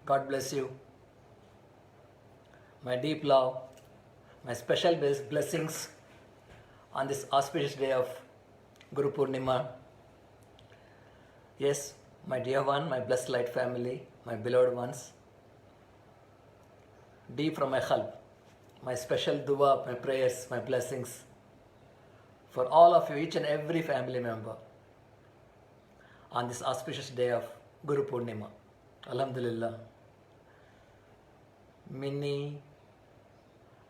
God bless you. My deep love, my special blessings on this auspicious day of Guru Purnima. Yes, my dear one, my blessed light family, my beloved ones, deep from my heart, my special dua, my prayers, my blessings for all of you, each and every family member on this auspicious day of Guru Purnima. Alhamdulillah. Minnie,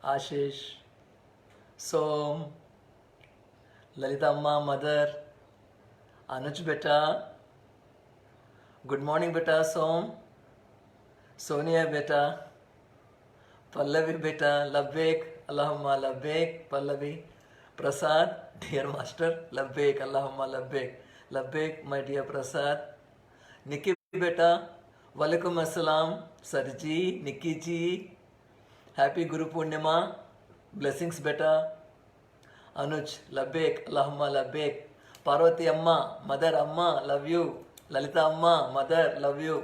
Ashish, Som, Lalita Amma, mother, Anuj beta, good morning beta Som, Sonia beta, Pallavi beta, Labbek, Allahumma Labbek, Pallavi, Prasad, dear master, Labbek, Allahumma Labbek, Labbek, my dear Prasad, Nikki beta, Walaikum Assalam, Sarji, Nikki ji, Happy Guru Purnima, blessings beta, Anuj, Labbek, Allahumma Labbek, Parvati Amma, Mother Amma, love you, Lalita Amma, Mother, love you,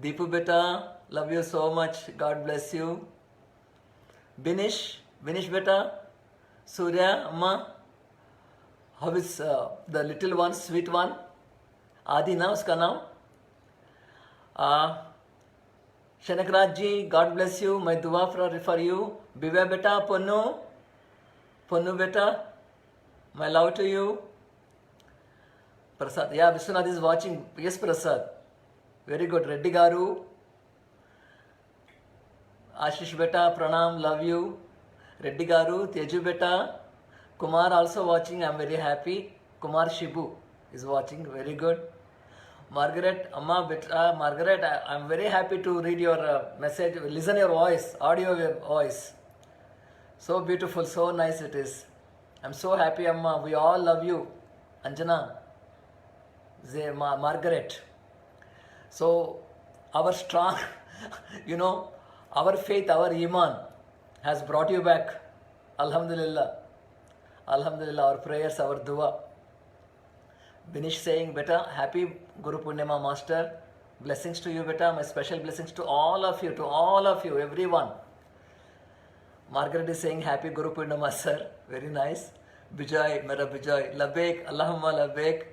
Deepu beta, love you so much, God bless you, Binish beta, Surya Amma, how is the little one, sweet one, Adi na uska naam, Shanakraj ji, God bless you, my dua for you, Bivya beta, Ponnu beta, my love to you, Prasad, yeah, Vishwanath is watching, yes Prasad, very good, Reddy Garu, Ashish beta, Pranam, love you, Reddy Garu, Teju beta, Kumar also watching, I am very happy, Kumar Shibu is watching, very good. Margaret, Amma beta, Margaret, I am very happy to read your message, listen your voice, audio your voice. So beautiful, so nice it is. I am so happy, Amma. We all love you. Anjana, Margaret. So our strong, our faith, our Iman has brought you back. Alhamdulillah. Alhamdulillah, our prayers, our dua. Binish saying, beta, happy Guru Purnima Master. Blessings to you, beta. My special blessings to all of you, everyone. Margaret is saying, happy Guru Purnima, sir. Very nice. Bijoy, mera Bijoy. Labbek, Allahumma Labbek.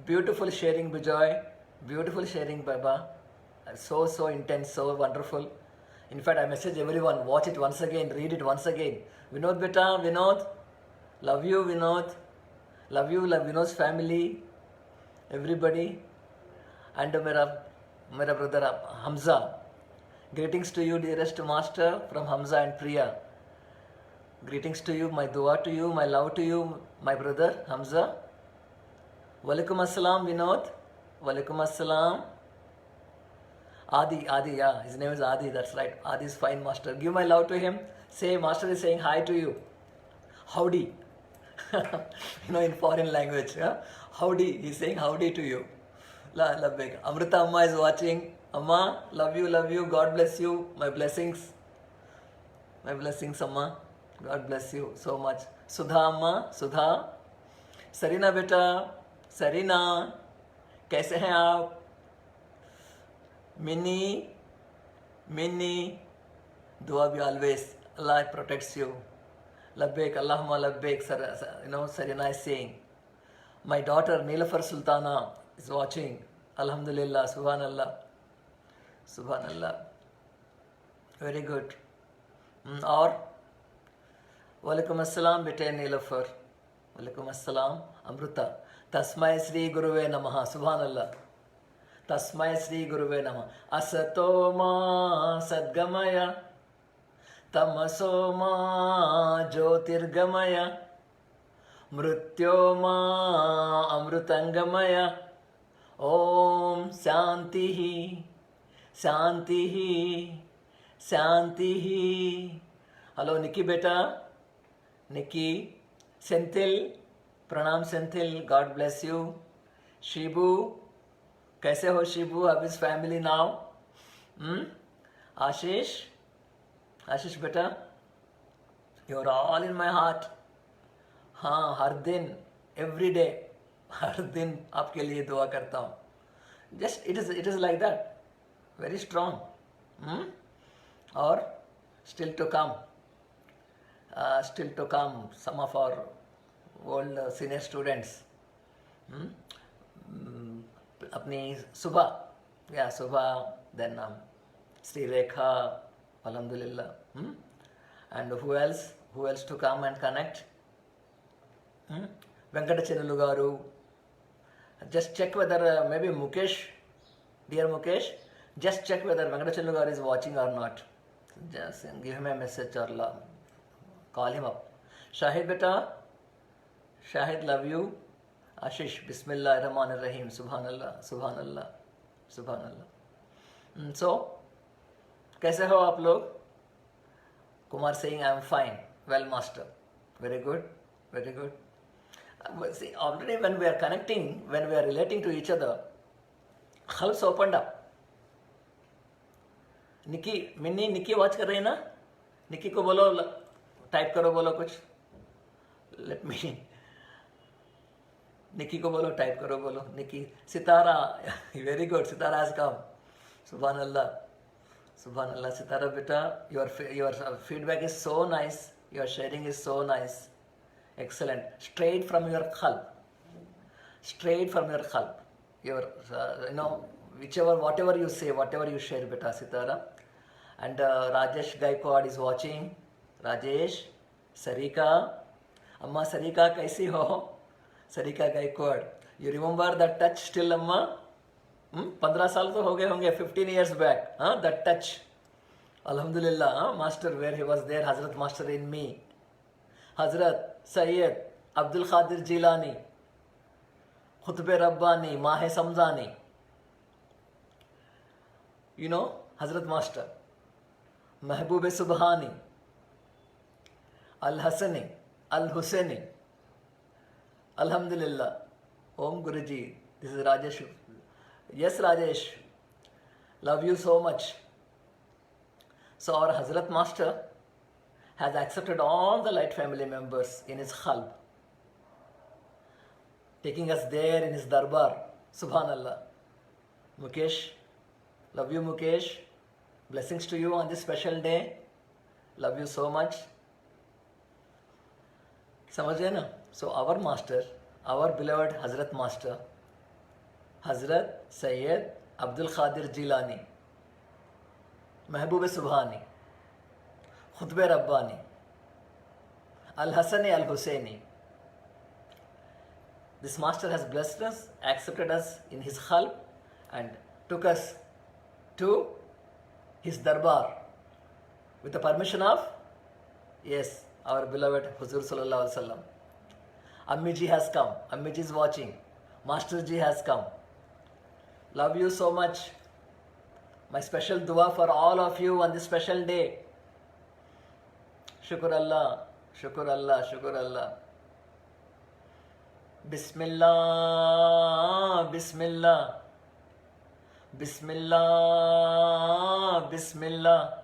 Beautiful sharing, Bijoy. Beautiful sharing, Baba. So intense, so wonderful. In fact, I message everyone, watch it once again, read it once again. Vinod beta, Vinod. Love you, Vinod. Love you, love Vinod's family, everybody. And mera brother Hamza. Greetings to you, dearest master, from Hamza and Priya. Greetings to you, my dua to you, my love to you, my brother Hamza. Walaikum Assalam, Vinod. Walaikum Assalam. Adi, yeah, his name is Adi, that's right. Adi is fine, master. Give my love to him. Say, master is saying hi to you. Howdy. In foreign language. Yeah? Howdy, he's saying howdy to you. Labbek. Amrita Amma is watching. Amma, love you, God bless you. My blessings, Amma. God bless you so much. Sudha Amma, Sudha. Sarina beta, Sarina. कैसे हैं आप? Minnie, dua be always. Allah protects you. Labbek, Allahumma Labbek, Sarina is saying. My daughter Nilafar Sultana is watching. Alhamdulillah, Subhanallah. Very good. Or, Walaikum Assalam, bete Nilafar. Walaikum Assalam, Amrita. Tasmai Sri Guruve Namaha, Subhanallah. Tasmai Sri Guruve Namaha. Asatoma Sadgamaya. Tamasoma Jyotirgamaya. Mrutyoma Amrutangamaya. Om Shantihi. Hello Nikki beta. Nikki. Senthil. Pranam Senthil. God bless you. Shibu. Kaise ho Shibu? How is family now? Ashish beta. You are all in my heart. हाँ, हर दिन, every day, हर दिन आपके लिए दुआ करता हूँ. Just it is like that. very strong. Hmm? Or still to come, some of our old senior students. Hmm? अपनी Subha, then Sri Rekha, Alhamdulillah. Hmm? And who else to come and connect? Hmm? Venkata Chenulu garu. Just check whether maybe Mukesh, dear Mukesh, just check whether Venkata Chenulu garu is watching or not. Just give him a message or call him up. Shahid beta, Shahid love you. Ashish, Bismillah Rahman Rahim, Subhanallah, Subhanallah, Subhanallah. So, कैसे हो आप लोग? Kumar saying I am fine. Well, master. Very good, very good. See, already when we are connecting, when we are relating to each other, Khalps opened up. Nikki watch कर रही है ना? Nikki को बोलो, टाइप करो, बोलो कुछ. Let me. Nikki को बोलो, टाइप करो, बोलो. Nikki, Sitara, very good. Sitara has come. Subhanallah, Subhanallah. Sitara beta, your feedback is so nice. Your sharing is so nice. Excellent. Straight from your qalb. Straight from your qalb. Your, whatever you say, whatever you share, beta, Sitara. And Rajesh Gaikwad is watching. Rajesh, Sarika. Amma Sarika, kaisi ho? Sarika Gaikwad. You remember that touch still, Amma? 15 साल तो हो गए होंगे, 15 years back. That touch. Alhamdulillah, Master, where he was there, Hazrat Master in me. Hazrat Sayyid Abdul Qadir Jilani, Khutbe Rabbani, Mahe Samzani. Hazrat Master, Mehboob Subhani, Al-Hasani, Al-Hussaini. Alhamdulillah. Om Guruji. This is Rajesh. Yes, Rajesh. Love you so much. So our Hazrat Master has accepted all the Light family members in his khalb, taking us there in his darbar. Subhanallah. Mukesh, love you, Mukesh. Blessings to you on this special day. Love you so much. समझे ना? So our master, our beloved Hazrat Master, Hazrat Sayyid Abdul Qadir Jilani, Mehboob Subhani, Khutbe Rabbani, Al-Hassani Al-Hussaini. This master has blessed us, accepted us in his khalb, and took us to his darbar with the permission of, yes, our beloved Huzur Sallallahu Alaihi Wasallam. Ammi ji has come. Ammi ji is watching. Master ji has come. Love you so much. My special dua for all of you on this special day. Shukr Allah, Shukr Allah, Shukr Allah. Bismillah, Bismillah, Bismillah, Bismillah.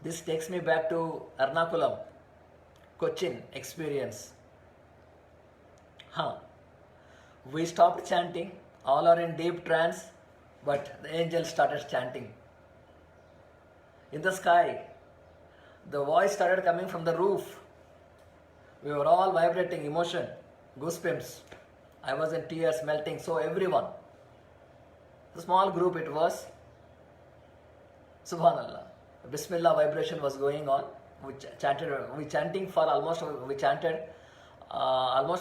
This takes me back to Ernakulam, Cochin experience. We stopped chanting, all are in deep trance, but the angels started chanting. In the sky, the voice started coming from the roof. We were all vibrating, emotion, goosebumps. I was in tears, melting, so everyone. The small group it was. Subhanallah. Bismillah vibration was going on. We chanted for almost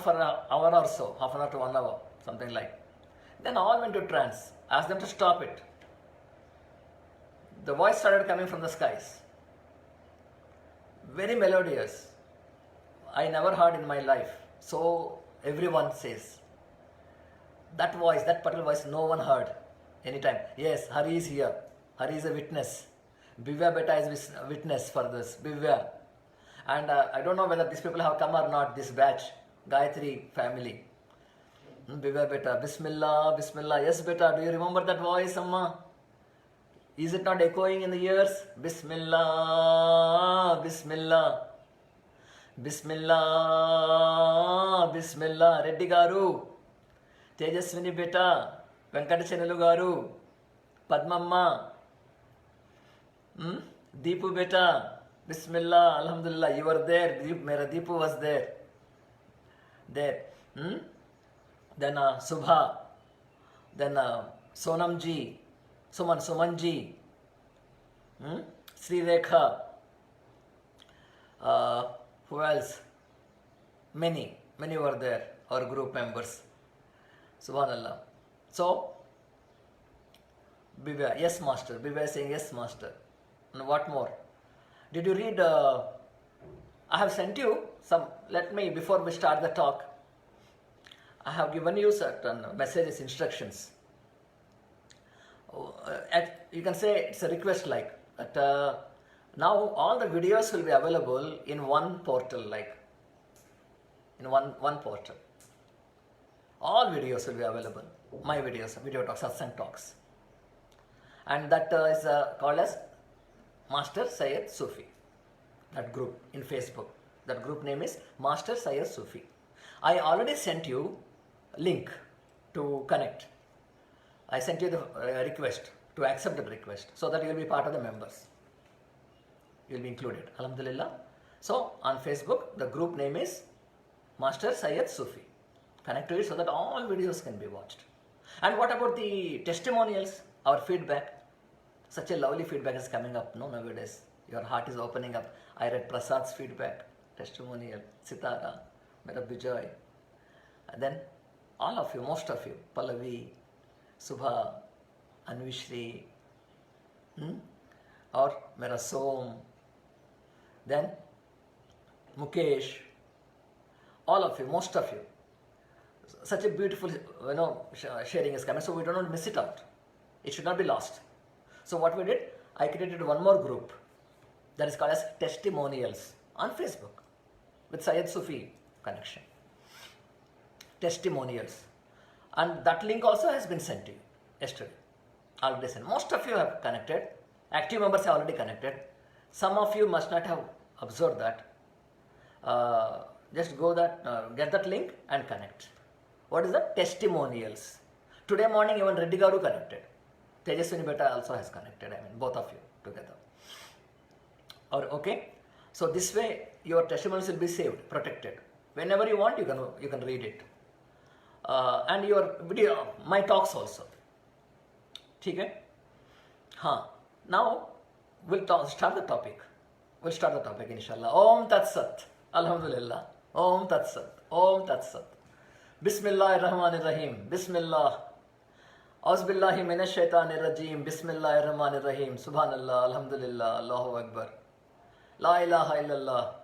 for an hour or so, half an hour to 1 hour, something like. Then all went to trance. Asked them to stop it. The voice started coming from the skies. Very melodious. I never heard in my life. So everyone says. That voice, that particular voice, no one heard anytime. Yes, Hari is here. Hari is a witness. Bivya Beta is witness for this. Bivya. And I don't know whether these people have come or not, this batch. Gayatri family. Bivya Beta. Bismillah, Bismillah. Yes, Beta. Do you remember that voice, Amma? Is it not echoing in the ears? Bismillah, Bismillah. Bismillah, Bismillah. Reddy Garu. Tejaswini Beta. Venkata Chenelu Garu. Padmamma, Deepu beta, Bismillah, Alhamdulillah, you were there, Mera Deepu was there. There. Then Subha, then Sonam ji, Suman ji, Sri Rekha, who else? Many were there, our group members. Subhanallah. So, beware. Yes, master. Beware saying yes, master. And what more? Did you read? I have sent you some. Let me, before we start the talk, I have given you certain messages, instructions. You can say it's a request like that. Now all the videos will be available in one portal, like in one portal. All videos will be available. My videos, video talks, satsang talks, and that is called as Master Syed Sufi. That group in Facebook. That group name is Master Syed Sufi. I already sent you link to connect. I sent you the request to accept the request so that you will be part of the members. You will be included. Alhamdulillah. So on Facebook, the group name is Master Syed Sufi. Connect to it so that all videos can be watched. And what about the testimonials, our feedback? Such a lovely feedback is coming up nowadays. Your heart is opening up. I read Prasad's feedback, testimonial, Sitara, Mera Bijoy. And then all of you, most of you, Pallavi, Subha, Anvishri, or Mera Som, then Mukesh, all of you, most of you. Such a beautiful, sharing is coming, so we do not miss it out. It should not be lost. So what we did, I created one more group that is called as Testimonials on Facebook with Syed Sufi connection. Testimonials. And that link also has been sent to you yesterday. Already sent. Most of you have connected. Active members have already connected. Some of you must not have observed that. Just go that, get that link and connect. What is that? Testimonials. Today morning even Reddy Garu connected. Tejaswini Beta also has connected. Both of you together. Okay? So this way your testimonials will be saved, protected. Whenever you want, you can read it. And your video, my talks also. Okay? Now we'll start the topic. We'll start the topic inshallah. Om Tat Sat. Alhamdulillah. Om Tat Sat. Om Tat Sat. Bismillahirrahmanirrahim. Bismillah. Auzubillahi minash shaitanir rajim. Bismillahirrahmanirrahim. Subhanallah. Alhamdulillah. Allahu Akbar. La ilaha illallah.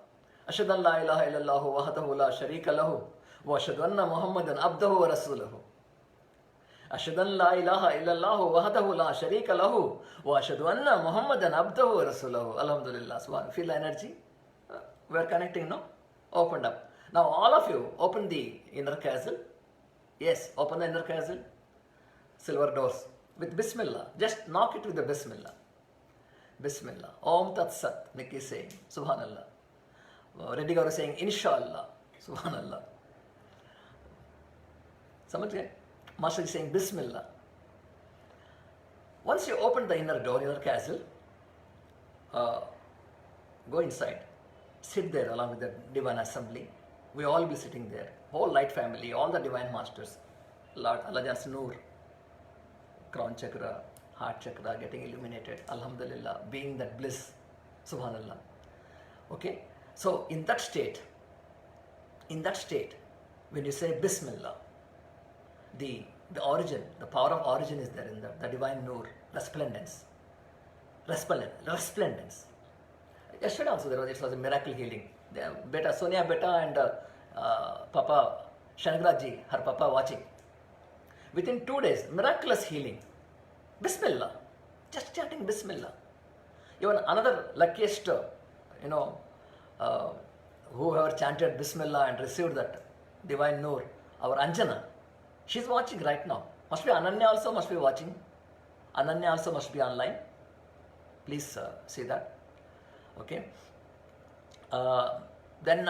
Ashhadu an la ilaha illallah wahdahu la sharika lahu wa ashhadu anna Muhammadan abduhu wa rasuluhu. Ashhadu an la ilaha illallah wahdahu la sharika lahu wa ashhadu anna Muhammadan abduhu wa rasuluhu. Alhamdulillah. Subhanallah. Feel the energy? We are connecting now. Opened up. Now all of you open the inner castle. Yes, open the inner castle. Silver doors with Bismillah. Just knock it with the Bismillah. Bismillah. Om Tat Sat. Nikki saying Subhanallah. Reddy Garu saying Inshallah. Subhanallah. Somebody, Master is saying Bismillah. Once you open the inner door, inner castle, go inside. Sit there along with the Divine Assembly. We all be sitting there. Whole light family, all the Divine Masters. Lord Alajas Noor, Crown Chakra, Heart Chakra getting illuminated. Alhamdulillah, being that bliss. Subhanallah. Okay? So in that state, when you say Bismillah, the origin, the power of origin is there in the Divine Noor, resplendence. Resplendence. Yesterday also it was a miracle healing. Sonia Beta and Papa Shangraji, her Papa watching. Within 2 days, miraculous healing. Bismillah. Just chanting Bismillah. Even another luckiest, whoever chanted Bismillah and received that Divine Noor, our Anjana, she's watching right now. Must be Ananya also must be watching. Ananya also must be online. Please see that. Okay. Then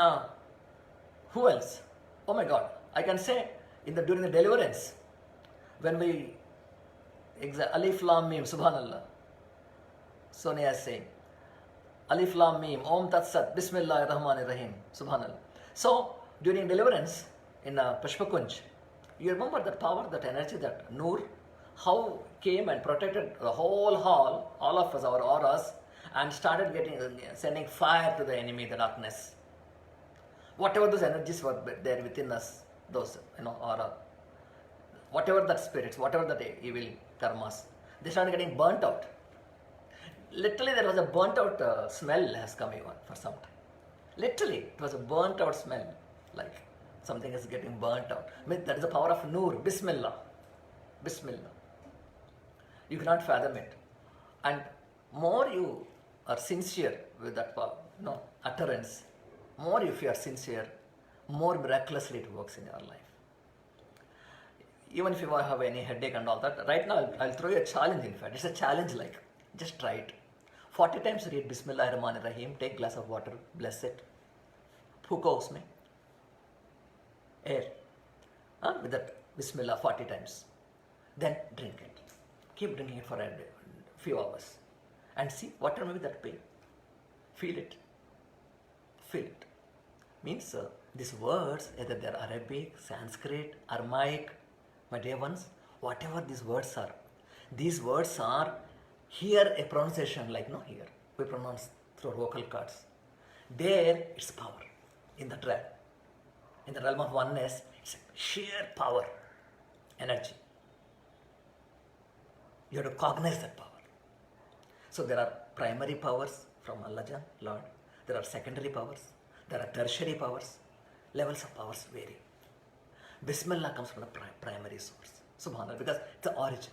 who else? Oh my God! I can say during the deliverance, when we Alif Lam Mim, Subhanallah. Sonia is saying, Alif Lam Mim, Om Tat Sat, Bismillahir Rahmanir Rahim, Subhanallah. So, during deliverance in Pushpakunj, you remember that power, that energy, that Noor, how came and protected the whole hall, all of us, our auras, and started sending fire to the enemy, the darkness. Whatever those energies were there within us, those, aura, whatever that spirits, whatever that evil karmas, they started getting burnt out. Literally, there was a burnt out smell has come even for some time. Literally, it was a burnt out smell, like something is getting burnt out. I mean, that is the power of Noor, Bismillah. Bismillah. You cannot fathom it. And more you are sincere with that utterance, more if you are sincere, more miraculously it works in your life. Even if you have any headache and all that, right now I'll throw you a challenge. In fact, it's a challenge, like just try it. 40 times read Bismillahir Rahmanir Rahim, take glass of water, bless it, फूको उसमें air, with that Bismillah 40 times, then drink it. Keep drinking it for a few hours and see whatever may be that pain. Feel it. Feel it. Means these words, either they're Arabic, Sanskrit, Aramaic, my dear ones, whatever these words are here a pronunciation like here. We pronounce through vocal cords. There it's power in that realm. In the realm of oneness, it's sheer power, energy. You have to cognize that power. So there are primary powers from Allah Jan, Lord. There are secondary powers. There are tertiary powers. Levels of powers vary. Bismillah comes from the primary source. Subhanallah, because it's the origin.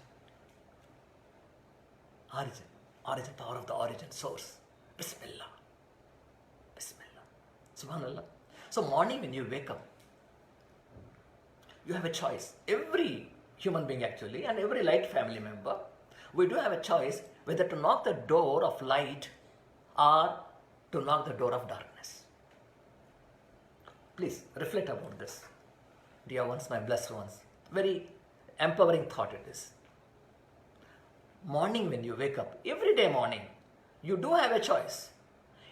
Origin, power of the origin, source. Bismillah. Bismillah. Subhanallah. So morning when you wake up, you have a choice. Every human being actually, and every light family member, we do have a choice whether to knock the door of light or to knock the door of darkness. Please reflect about this. Dear ones, my blessed ones. Very empowering thought it is. Morning when you wake up, every day morning, you do have a choice.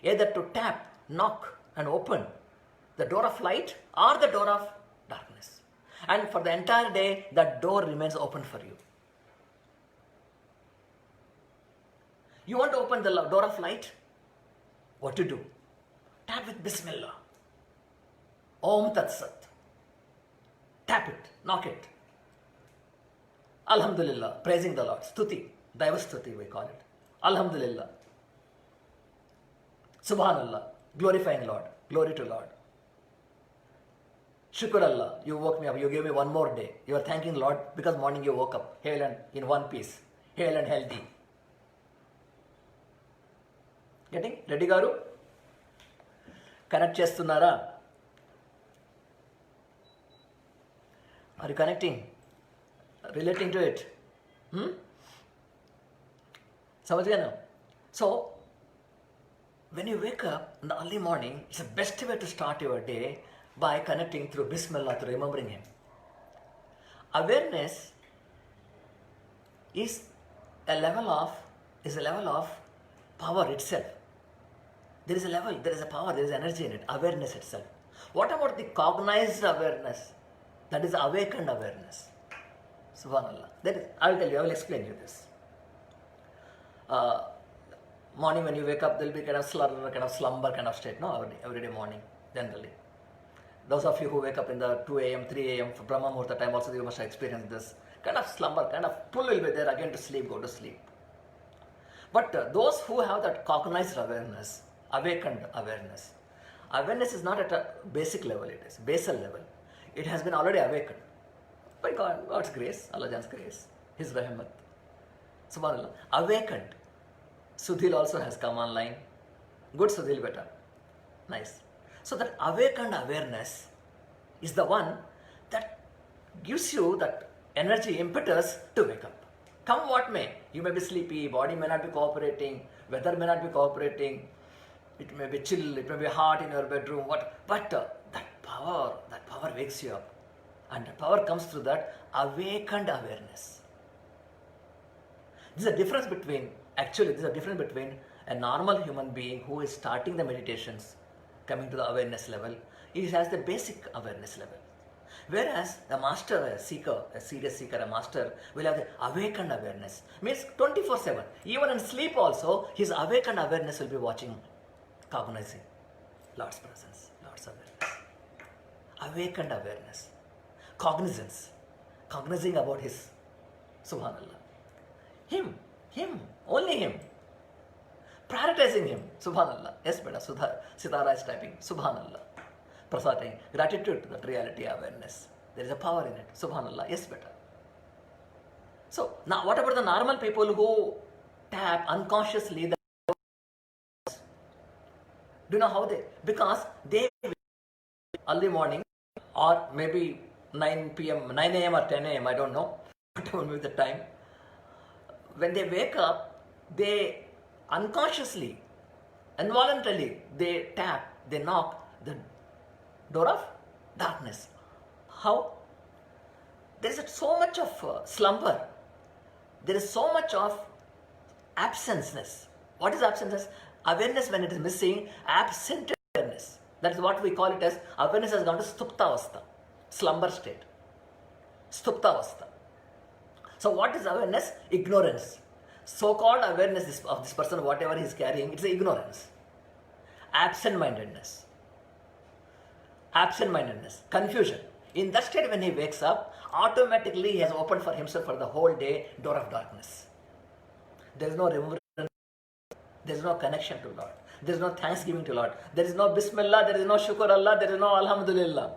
Either to tap, knock and open the door of light or the door of darkness. And for the entire day, that door remains open for you. You want to open the door of light? What to do? Tap with Bismillah. Om Tat Sat. Tap it, knock it. Alhamdulillah, praising the Lord. Stuti, Daiva Stuti we call it. Alhamdulillah. Subhanallah, glorifying Lord. Glory to Lord. Shukr Allah, you woke me up, you gave me one more day. You are thanking Lord because morning you woke up, hale and in one piece, hale and healthy. Getting? Ready garu? Connect chestunnara? Are you connecting? Relating to it? Samajh gaya na? So, when you wake up in the early morning, it's the best way to start your day by connecting through Bismillah, through remembering Him. Awareness is a level of power itself. There is a level, there is a power, there is energy in it, awareness itself. What about the cognized awareness? That is awakened awareness. Subhanallah. I will tell you, I will explain you this. Morning when you wake up, there will be kind of slumber kind of state, no? Every day morning, generally. Those of you who wake up in the 2 a.m., 3 a.m. for Brahma Muhurta time also, you must have experienced this. Kind of slumber, kind of pull will be there again to sleep, go to sleep. But those who have that cognized awareness, awakened awareness, awareness is not at a basic level, it is basal level. It has been already awakened by God's grace, Allah's grace, His rahmat. Subhanallah. Awakened. Sudhil also has come online. Good Sudhil beta. Nice. So that awakened awareness is the one that gives you that energy, impetus to wake up. Come what may. You may be sleepy, body may not be cooperating, weather may not be cooperating, it may be chill, it may be hot in your bedroom, but that power wakes you up. And the power comes through that awakened awareness. This is a difference between, actually, this is a difference between a normal human being who is starting the meditations, coming to the awareness level. He has the basic awareness level. Whereas the master, a seeker, a serious seeker, a master will have the awakened awareness. Means 24/7. Even in sleep also, his awakened awareness will be watching, cognizing Lord's presence, Lord's awareness. Awakened awareness. Cognizance. Cognizing about his, subhanallah. Him, only him. Prioritizing him, subhanallah. Yes, beta, Sitara is typing, subhanallah. Prasading, gratitude to that reality awareness. There is a power in it, subhanallah. Yes, beta. So, now what about the normal people who tap unconsciously? Do you know how they? Because they early morning or maybe 9 p.m., 9 a.m. or 10 a.m., I don't know, whatever may be the time. When they wake up, they unconsciously, involuntarily, they tap, they knock the door of darkness. How? There is so much of slumber. There is so much of absenceness. What is absenceness? Awareness when it is missing, absent awareness. That is what we call it as awareness has gone to stuptavastha, slumber state. Stuptavastha. So what is awareness? Ignorance. So-called awareness of this person, whatever he is carrying, it's ignorance. Absent-mindedness. Absent-mindedness. Confusion. In that state when he wakes up, automatically he has opened for himself for the whole day door of darkness. There is no remembrance. There is no connection to Lord. There is no thanksgiving to Lord. There is no Bismillah. There is no Shukr Allah. There is no Alhamdulillah.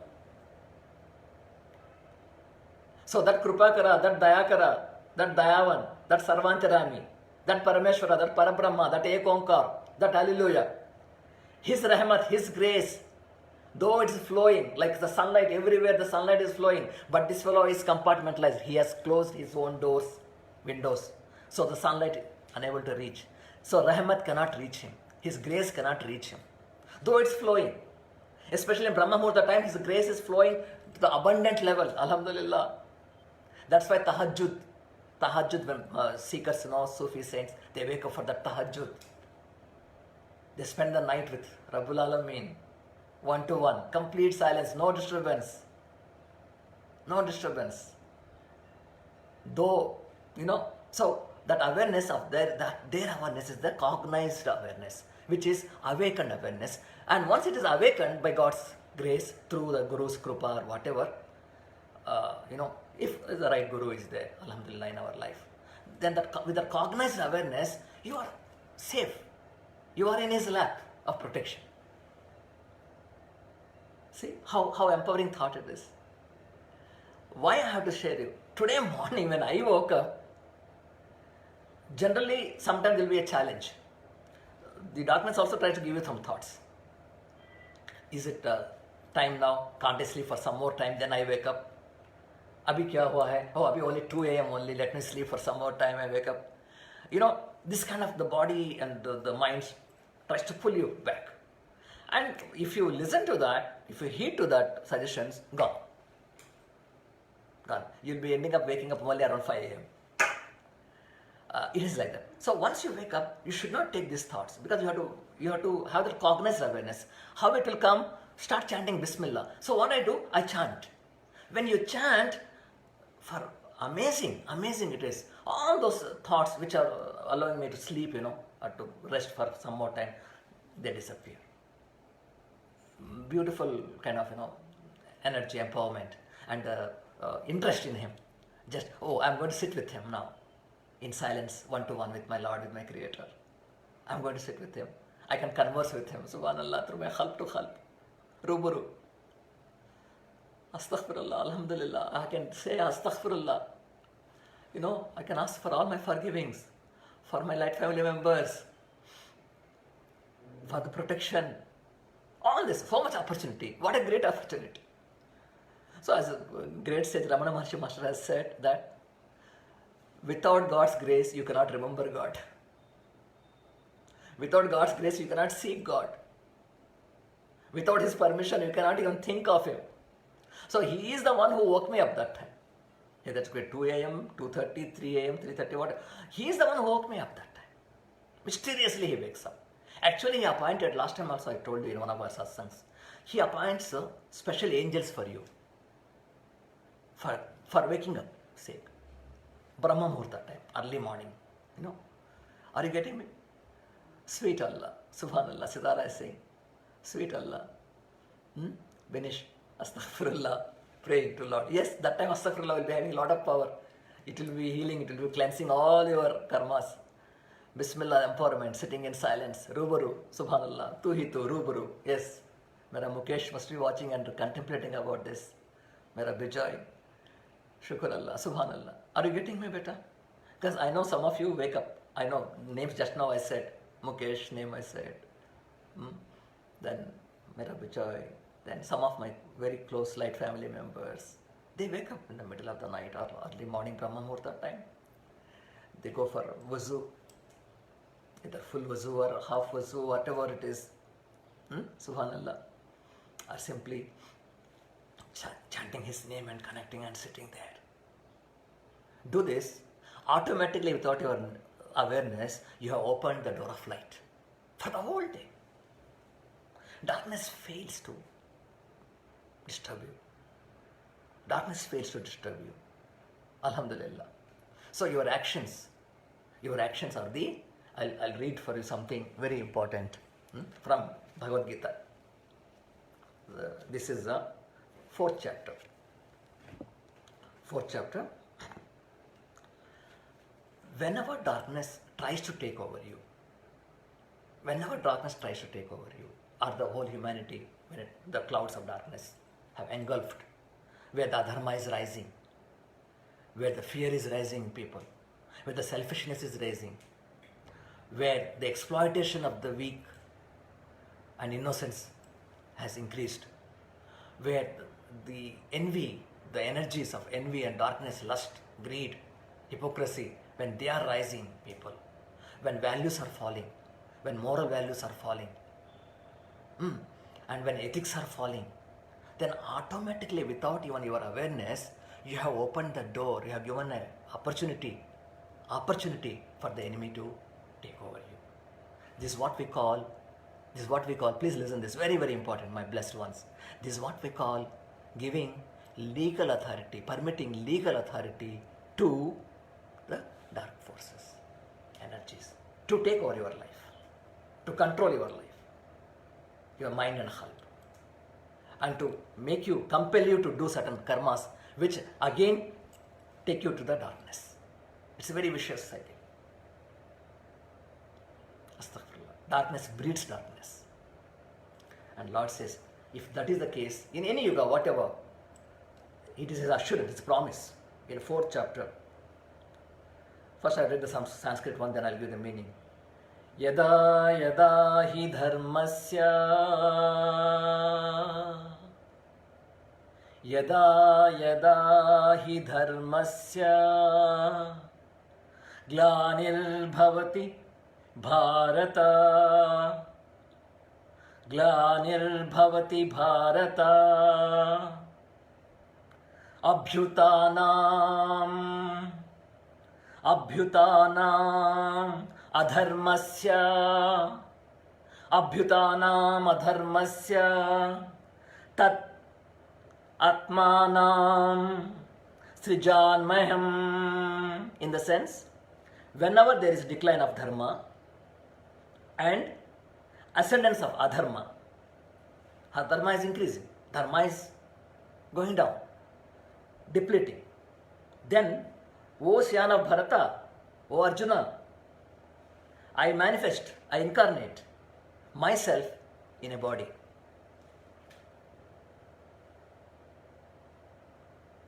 So that Krupakara, that Dayakara, that Dayavan, that Sarvantarami, that Parameshwara, that Parabrahma, that Ekonkar, that Hallelujah, His Rahmat, His grace, though it is flowing like the sunlight, everywhere the sunlight is flowing, but this fellow is compartmentalized. He has closed his own doors, windows, so the sunlight is unable to reach. So Rahmat cannot reach him. His grace cannot reach him. Though it's flowing, especially in Brahma Muhurta time, his grace is flowing to the abundant level. Alhamdulillah. That's why tahajjud, when seekers, Sufi saints, they wake up for the tahajjud. They spend the night with Rabbul Alameen, one-to-one, complete silence, no disturbance. No disturbance. Though, so that awareness of their awareness is the cognized awareness, which is awakened awareness. And once it is awakened by God's grace through the Guru's Krupa or whatever, if the right Guru is there, Alhamdulillah, in our life, then with the cognized awareness, you are safe. You are in His lap of protection. See how empowering thought it is. Why I have to share you? Today morning when I woke up, generally sometimes there will be a challenge. The darkness also tries to give you some thoughts. Is it time now? Can't I sleep for some more time? Then I wake up. Abhi kya hua hai? Oh, abhi only 2 a.m. only. Let me sleep for some more time. I wake up. This kind of the body and the mind tries to pull you back. And if you listen to that, if you heed to that suggestions, gone. You'll be ending up waking up only around 5 a.m. It is like that. So once you wake up, you should not take these thoughts because you have to have the cognized awareness. How it will come? Start chanting Bismillah. So what I do, I chant. When you chant, for amazing it is. All those thoughts which are allowing me to sleep, or to rest for some more time, they disappear. Beautiful kind of, energy, empowerment, and interest in Him. Just, I'm going to sit with Him now, in silence, one-to-one with my Lord, with my Creator. I'm going to sit with Him. I can converse with Him, subhanallah, through my khalq to khalq, ruburu. Astaghfirullah, alhamdulillah. I can say astaghfirullah. I can ask for all my forgivings, for my light family members, for the protection. All this, so much opportunity. What a great opportunity. So as a great sage Ramana Maharshi Master has said that without God's grace, you cannot remember God. Without God's grace, you cannot seek God. Without His permission, you cannot even think of Him. So He is the one who woke me up that time. Yeah, that's great. 2 a.m., 2:30, 3 a.m., 3:30, what? He is the one who woke me up that time. Mysteriously he wakes up. Actually, he appointed, last time also I told you in one of our satsangs, he appoints special angels for you, for waking up sake. Brahma Muhurta time, early morning. You know. Are you getting me? Sweet Allah, Subhanallah, Siddhara is saying, sweet Allah. Benish, Astaghfirullah, praying to Lord. Yes, that time Astaghfirullah will be having a lot of power. It will be healing, it will be cleansing all your karmas. Bismillah, empowerment, sitting in silence. Rubaru, Subhanallah, tu hi tu, Rubaru. Yes, Mera Mukesh must be watching and contemplating about this. Mera Bijoy, Shukr Allah, Subhanallah. Are you getting me better? Because I know some of you wake up. I know names just now I said. Mukesh name I said. Then Mera Bijoy. Then some of my very close light family members. They wake up in the middle of the night or early morning Brahma Muhurta time. They go for wuzu. Either full wuzu or half wuzu, whatever it is. Subhanallah. Or simply chanting his name and connecting and sitting there. Do this. Automatically, without your awareness, you have opened the door of light for the whole day. Darkness fails to disturb you. Darkness fails to disturb you. Alhamdulillah. So your actions are the, I'll read for you something very important from Bhagavad Gita. This is the fourth chapter. Whenever darkness tries to take over you, or the whole humanity, when the clouds of darkness have engulfed, where the adharma is rising, where the fear is rising in people, where the selfishness is rising, where the exploitation of the weak and innocence has increased, where the envy, the energies of envy and darkness, lust, greed, hypocrisy, when they are rising, people, when values are falling, when moral values are falling, and when ethics are falling, then automatically, without even your awareness, you have opened the door, you have given an opportunity for the enemy to take over you. This is what we call, please listen, this is very, very important, my blessed ones. This is what we call giving legal authority, permitting legal authority to the dark forces, energies, to take over your life, to control your life, your mind and heart, and to make you, compel you to do certain karmas, which again take you to the darkness. It's a very vicious cycle. Astaghfirullah. Darkness breeds darkness. And Lord says, if that is the case, in any yuga, whatever, it is his assurance, his promise. In 4th chapter, first I read the Sanskrit one, then I'll give the meaning. Yada yada hi dharmasya Yada yada hi dharmasya Glanir bhavati bharata Glanir bhavati bharata Abhyutanam adharmasya tat atmanam srijanmayam. In the sense, whenever there is decline of dharma and ascendance of adharma, dharma is increasing, dharma is going down, depleting, then, O Syan of Bharata, O Arjuna, I manifest, I incarnate myself in a body.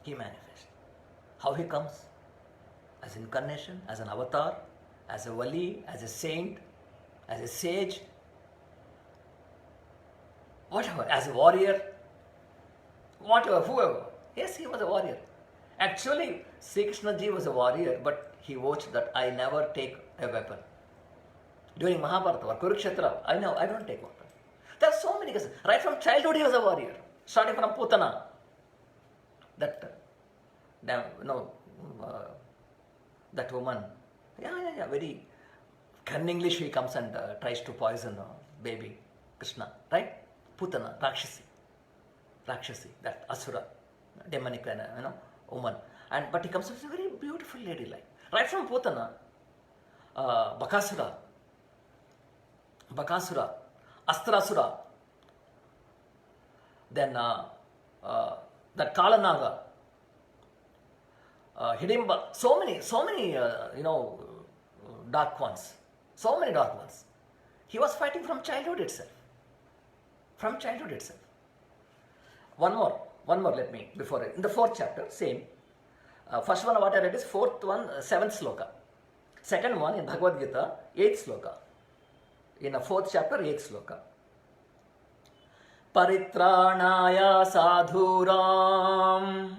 He manifests. How he comes? As incarnation, as an avatar, as a wali, as a saint, as a sage, whatever, as a warrior, whatever, whoever. Yes, he was a warrior. Actually, Sri Krishna Ji was a warrior, but he watched that I never take a weapon. During Mahabharata or Kurukshetra, I don't take weapon. There are so many cases. Right from childhood, he was a warrior. Starting from Putana, that that woman, very cunningly she comes and tries to poison baby Krishna, right? Putana, Rakshasi, that Asura, demonic woman. But he comes as a very beautiful lady, like right from Putana, Bakasura, Astrasura, then that Kalanaga, Hidimba, so many, dark ones, so many dark ones. He was fighting from childhood itself. One more, let me, before it. In the 4th chapter, same. First one, what I read is 4th one, 7th sloka. Second one, in Bhagavad Gita, 8th sloka. In the 4th chapter, 8th sloka. Paritranaya sadhuram,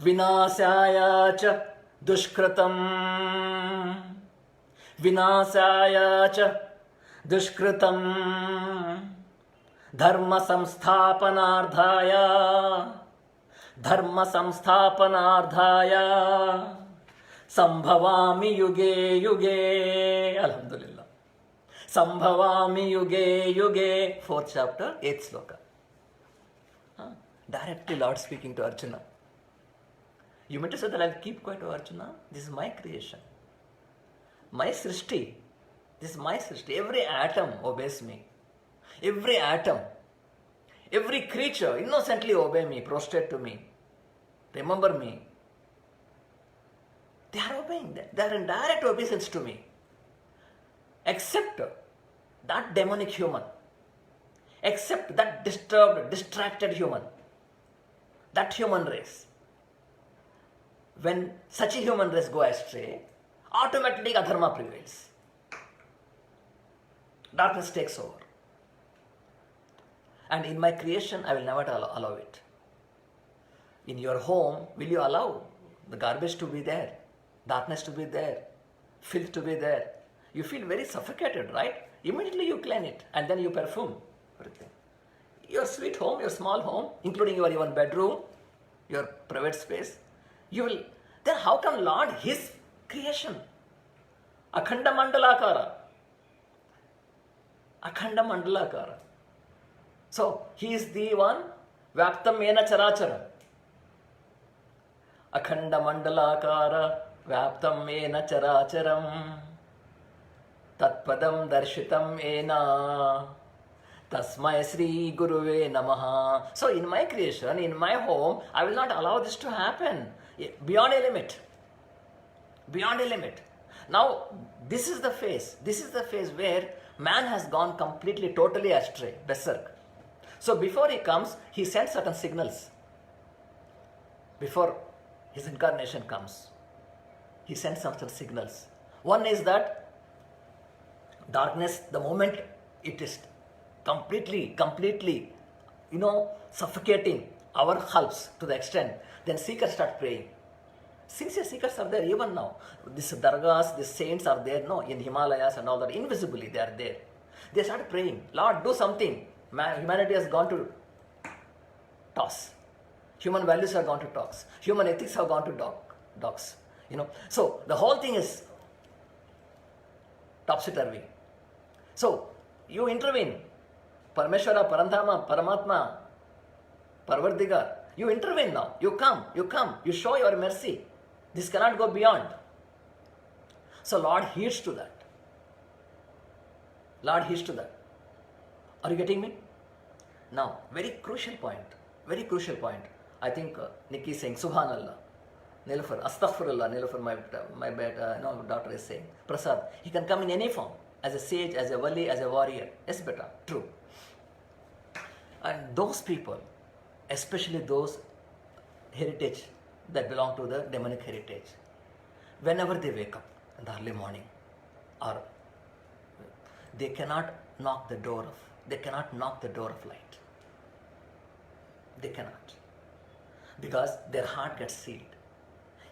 vinasaya cha dushkritam, dharma samsthapanardhaya, sambhavami yuge, alhamdulillah. Sambhavami yuge, 4th chapter, 8th sloka. Directly Lord speaking to Arjuna. You meant to say that I'll keep quiet, Arjuna? This is my creation. My Srishti. This is my Srishti. Every atom obeys me. Every atom. Every creature innocently obey me, prostrate to me. Remember me. They are obeying. They are in direct obeisance to me. Except that demonic human. Except that disturbed, distracted human. That human race. When such a human race go astray, automatically adharma prevails. Darkness takes over. And in my creation, I will never allow it. In your home, will you allow the garbage to be there, darkness to be there, filth to be there? You feel very suffocated, right? Immediately you clean it and then you perfume everything. Your sweet home, your small home, including your even bedroom, your private space, you will. Then how come Lord, His creation, Akhanda Mandalakara. So He is the one, Vyaptam Mena Charachara. Akhanda Mandalakara, Vyaptam Mena Characharam, Tatpadam Darshitam Ena, Tasmai Sri Guruve Namaha. So in my creation, in my home, I will not allow this to happen. Beyond a limit. Now, this is the phase where man has gone completely, totally astray, berserk. So before he comes, he sends certain signals. Before his incarnation comes, he sends certain signals. One is that darkness, the moment it is completely, suffocating our hulks to the extent, then seekers start praying. Sincere seekers are there even now. These dargahs, these saints are there, in Himalayas and all that. Invisibly they are there. They start praying, Lord, do something. Humanity has gone to toss. Human values have gone to toss. Human ethics have gone to dogs. So the whole thing is topsy-turvy. So you intervene. Parameshwara, Parandhama, Paramatma, Parvardigar. You intervene now. You come. You show your mercy. This cannot go beyond. So Lord heeds to that. Are you getting me? Now, very crucial point. I think Nikki is saying, Subhanallah. Nilufar, Astaghfirullah, Nilufar, my daughter is saying. Prasad, he can come in any form. As a sage, as a wali, as a warrior. Yes, beta, true. And those people, especially those heritage that belong to the demonic heritage, whenever they wake up in the early morning, or they cannot knock the door of light. They cannot. Because their heart gets sealed.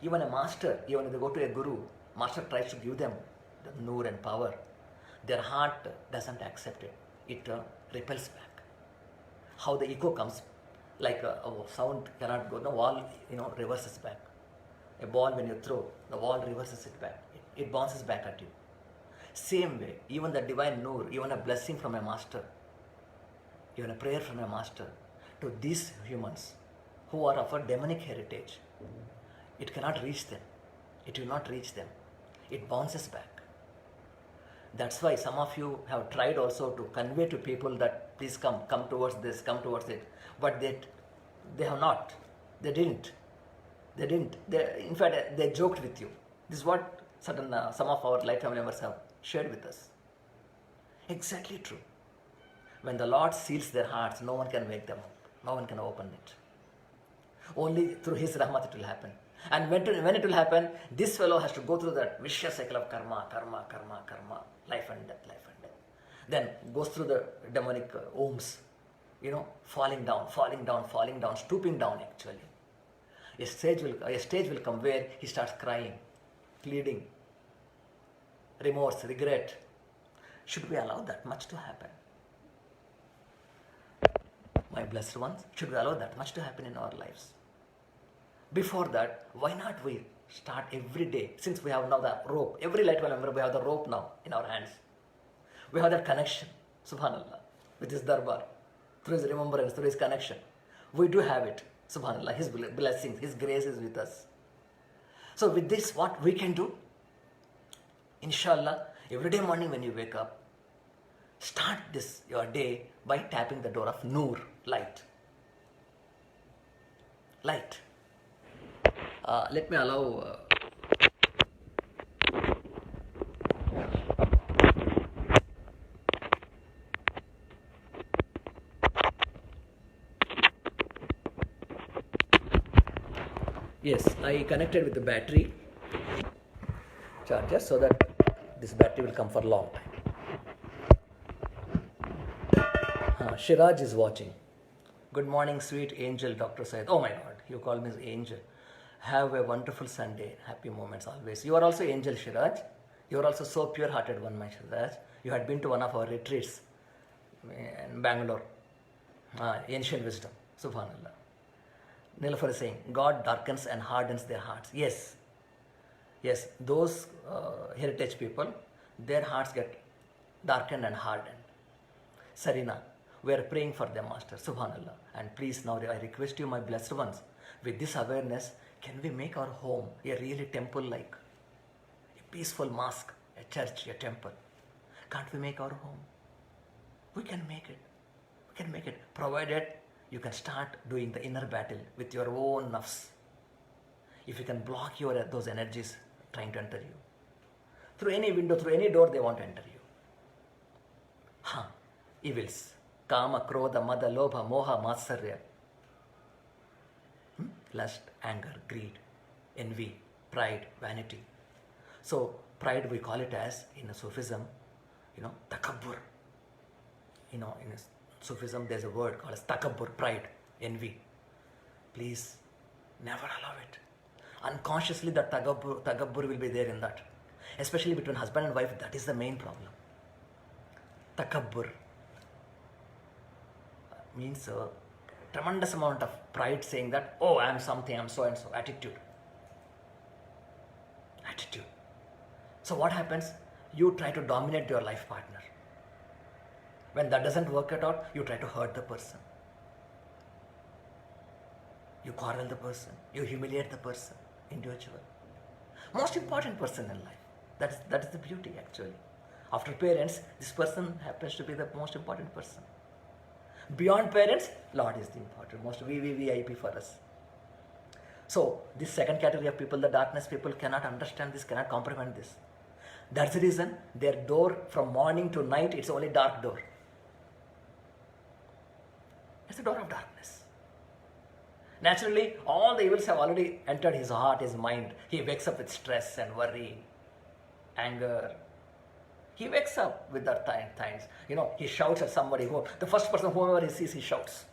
Even a master, even if they go to a guru, master tries to give them the nur and power. Their heart doesn't accept it. It repels back. how the echo comes, like a sound cannot go, the wall, reverses back. A ball when you throw, the wall reverses it back. It bounces back at you. Same way, even the divine Noor, even a blessing from a master, even a prayer from a master, to these humans who are of a demonic heritage, it cannot reach them. It will not reach them. It bounces back. That's why some of you have tried also to convey to people that please come towards this, come towards it. But they have not. They didn't. In fact, they joked with you. This is what some of our light family members have shared with us. Exactly true. When the Lord seals their hearts, no one can wake them up. No one can open it. Only through His rahmat it will happen. And when it will happen, this fellow has to go through that vicious cycle of karma, life and death. Then goes through the demonic wombs, falling down, stooping down actually. A stage will come where he starts crying, pleading, remorse, regret. Should we allow that much to happen? My blessed ones, should we allow that much to happen in our lives? Before that, why not we start every day, since we have now the rope, every light member, we have the rope now in our hands. We have that connection, subhanallah, with His darbar, through His remembrance, through His connection. We do have it, subhanallah, His blessings, His grace is with us. So with this, what we can do? Inshallah, every day morning when you wake up, start your day by tapping the door of Noor, light. Light. Let me allow yes, I connected with the battery charger so that this battery will come for a long time. Shiraj is watching. Good morning, sweet angel, Dr. Syed. Oh my God, you call me as angel. Have a wonderful Sunday. Happy moments always. You are also angel, Shiraj. You are also so pure-hearted one, my Shiraj. You had been to one of our retreats in Bangalore. Ancient wisdom. Subhanallah. Nilafar is saying, God darkens and hardens their hearts. Yes. Those heritage people, their hearts get darkened and hardened. Sarina, we are praying for them, Master. Subhanallah. And please now I request you, my blessed ones, with this awareness, can we make our home a really temple-like, a peaceful mosque, a church, a temple? Can't we make our home? We can make it. Provided you can start doing the inner battle with your own nafs. If you can block those energies trying to enter you. Through any window, through any door, they want to enter you. Evils. Kama, Krodha, Mada, Lobha, Moha, Matsarya. Lust, anger, greed, envy, pride, vanity. So, pride we call it as, in Sufism, takabbur. In Sufism there's a word called as takabbur, pride, envy. Please, never allow it. Unconsciously that takabbur will be there in that. Especially between husband and wife, that is the main problem. Takabbur means a tremendous amount of pride, saying that, oh, I am something, I am so and so. Attitude. So what happens? You try to dominate your life partner. When that doesn't work out, you try to hurt the person. You quarrel the person. You humiliate the person, individual. Most important person in life. That is the beauty actually. After parents, this person happens to be the most important person. Beyond parents, Lord is the important, most VIP for us. So, this second category of people, the darkness people, cannot understand this, cannot comprehend this. That's the reason their door from morning to night, it's only dark door. It's the door of darkness. Naturally, all the evils have already entered his heart, his mind. He wakes up with stress and worry, anger. He wakes up with that times. He shouts at somebody. The first person, whoever he sees, he shouts.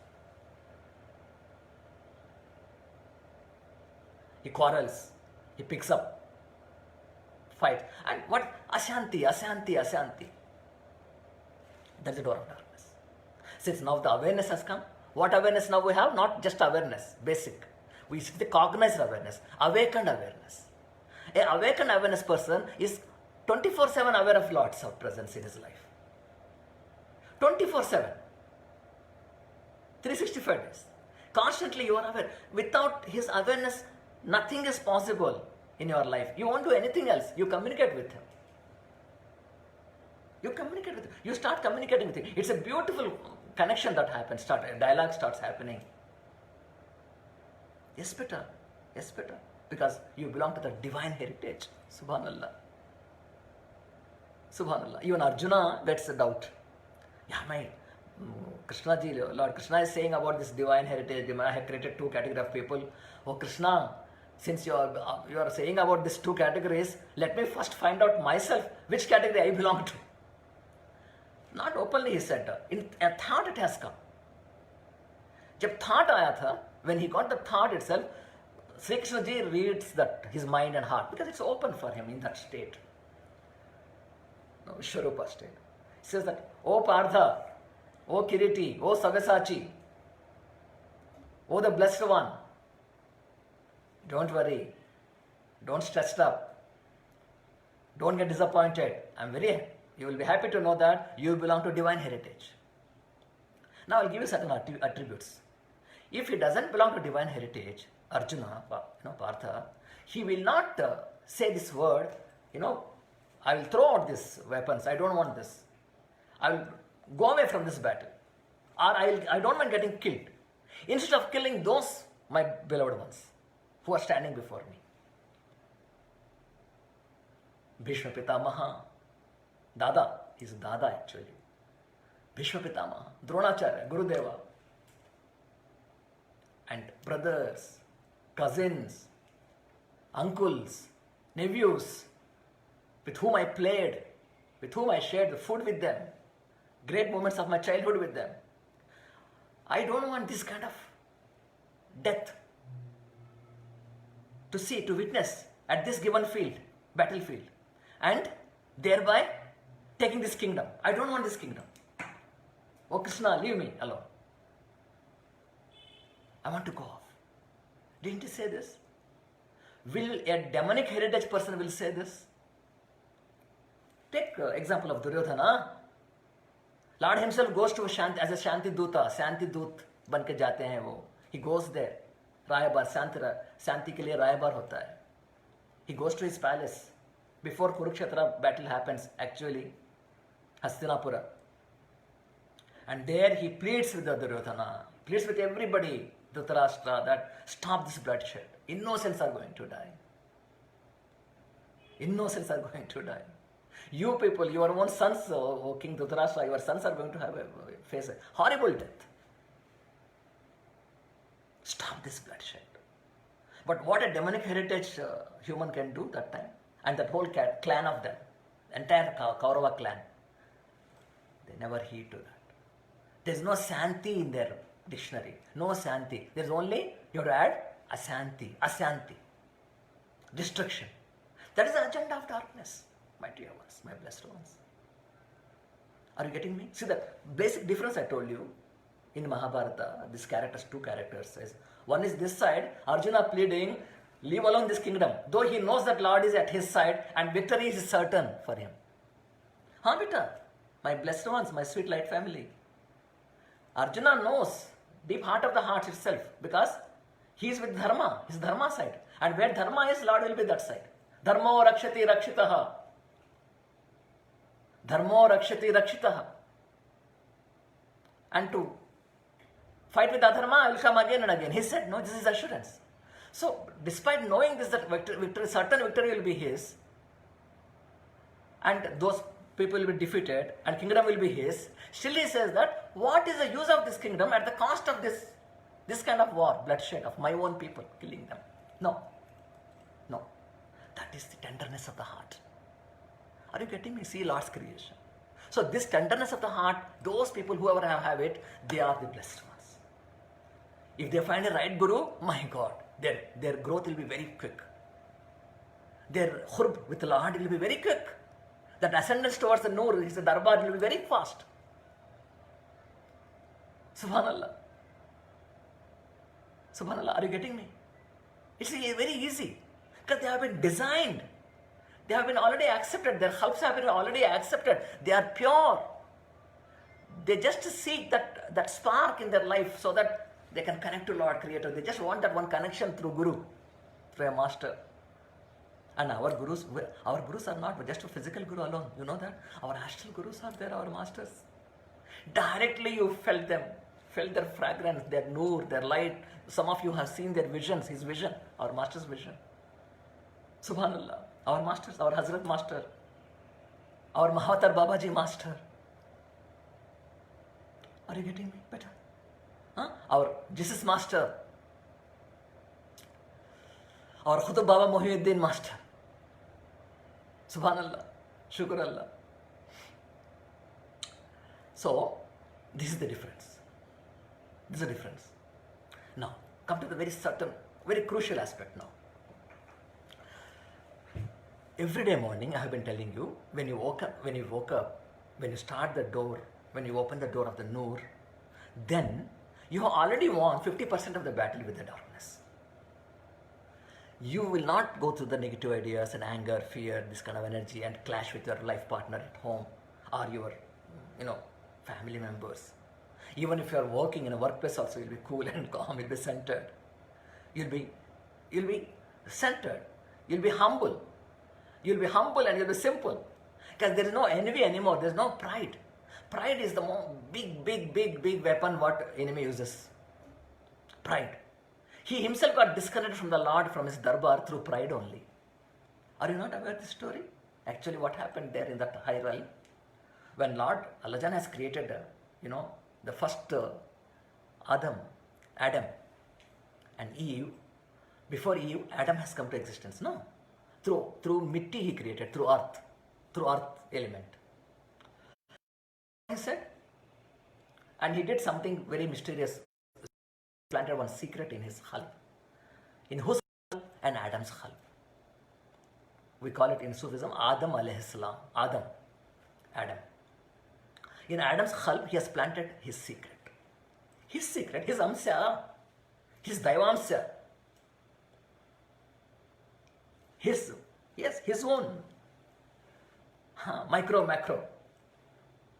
He quarrels. He picks up. Fight. And what? Ashanti. That's the door of darkness. Since now the awareness has come, What awareness now we have? Not just awareness, basic. We see the cognized awareness, awakened awareness. A awakened awareness person is 24/7 aware of Lord's presence in his life. 24/7. 365 days. Constantly you are aware. Without his awareness, nothing is possible in your life. You won't do anything else. You communicate with him. You communicate with him. You start communicating with him. It's a beautiful connection that happens. A dialogue starts happening. Yes, better. Yes, better. Because you belong to the divine heritage. Subhanallah. Subhanallah. Even Arjuna gets a doubt. Yeah, my Krishna ji, Lord Krishna is saying about this divine heritage. I have created two categories of people. Oh Krishna, since you are saying about these two categories, let me first find out myself which category I belong to. Not openly he said. In a thought it has come. जब thought आया था, when he got the thought itself, Sri Krishna ji reads that his mind and heart because it's open for him in that state. No, Vishwarupa state. He says that, O Partha, O Kiriti, O Sabyasachi, O the Blessed One, don't worry, don't stress up, don't get disappointed. You will be happy to know that you belong to divine heritage. Now I'll give you certain attributes. If he doesn't belong to divine heritage, Arjuna, Partha, he will not say this word, I will throw out these weapons, I don't want this. I will go away from this battle. Or I don't mind getting killed. Instead of killing those, my beloved ones, who are standing before me. Bhishma Pitamaha, Dada, he's Dada actually. Bhishma Pitamaha, Dronacharya, Gurudeva, and brothers, cousins, uncles, nephews, with whom I played, with whom I shared the food with them, great moments of my childhood with them. I don't want this kind of death to witness at this given battlefield, and thereby taking this kingdom. I don't want this kingdom. Oh Krishna, leave me alone. I want to go off. Didn't he say this? Will a demonic heritage person will say this? Take example of Duryodhana. Lord himself goes to as a Shanti Duta, Shanti Dut ban ke jate hain wo. He goes there. Rayabar, Shanti ke liye Rayabar hota hai. He goes to his palace. Before Kurukshetra battle happens, actually, Hastinapura. And there he pleads with the Duryodhana, pleads with everybody, Dhritarashtra, that stop this bloodshed. Innocents are going to die. Innocents are going to die. You people, your own sons, O King Dhritarashtra, your sons are going to face a horrible death. Stop this bloodshed. But what a demonic heritage human can do that time, and that whole clan of them, entire Kaurava clan, they never heed to that. There's no Santi in their dictionary. No Santi. There's only, you have to add Asanti. Destruction. That is the agenda of darkness, my dear ones, my blessed ones. Are you getting me? See the basic difference I told you in Mahabharata, these characters, two characters. One is this side, Arjuna pleading, leave alone this kingdom. Though he knows that Lord is at his side and victory is certain for him. Haan beta, my blessed ones, my sweet light family. Arjuna knows deep heart of the heart itself because he is with Dharma, his Dharma side. And where Dharma is, Lord will be that side. Dharmo rakshati rakshitaha. Dharmo rakshati rakshitaha. And to fight with Adharma, I will come again and again. He said, no, this is assurance. So, despite knowing this, that certain victory will be his, and those people will be defeated, and kingdom will be his, still he says that, what is the use of this kingdom at the cost of this kind of war, bloodshed of my own people, killing them? No. That is the tenderness of the heart. Are you getting me? See Lord's creation. So this tenderness of the heart, those people, whoever have it, they are the blessed ones. If they find a right guru, my God, their growth will be very quick. Their khurb with the Lord will be very quick. That ascendance towards the Noor, his darbar, will be very fast. Subhanallah. Subhanallah, are you getting me? It's very easy because they have been designed. They have been already accepted. Their khalqs have been already accepted. They are pure. They just seek that spark in their life so that they can connect to Lord Creator. They just want that one connection through Guru, through a master. And our gurus are not just a physical guru alone. You know that? Our astral gurus are there, our masters. Directly you felt them, felt their fragrance, their noor, their light. Some of you have seen their visions, his vision, our master's vision. Subhanallah. Our masters, our Hazrat Master, our Mahatar Babaji Master. Are you getting me better? Huh? Our Jesus Master, our Khutub Baba Muhyiddin Master. Subhanallah. Shukr Allah. So, this is the difference. This is the difference. Now, come to the very certain, very crucial aspect now. Every day morning, I have been telling you, when you woke up, when you start the door, when you open the door of the Noor, then you have already won 50% of the battle with the darkness. You will not go through the negative ideas and anger, fear, this kind of energy and clash with your life partner at home or your, family members. Even if you are working in a workplace also, you'll be cool and calm, you'll be centered. You'll be centered. You'll be humble. You'll be humble and you'll be simple. Because there is no envy anymore. There's no pride. Pride is the more big weapon what enemy uses. Pride. He himself got disconnected from the Lord, from his darbar through pride only. Are you not aware of this story? Actually, what happened there in that high realm? When Lord Allah has created, the first Adam and Eve. Before Eve, Adam has come to existence. No. Through mitti he created, through earth element. He said, and he did something very mysterious. He planted one secret in his khalb. In whose khalb? And Adam's khalb. We call it in Sufism Adam alayhi salam. Adam. In Adam's khalb, he has planted his secret. His secret, his amsya, his daivamsya. His own micro, macro,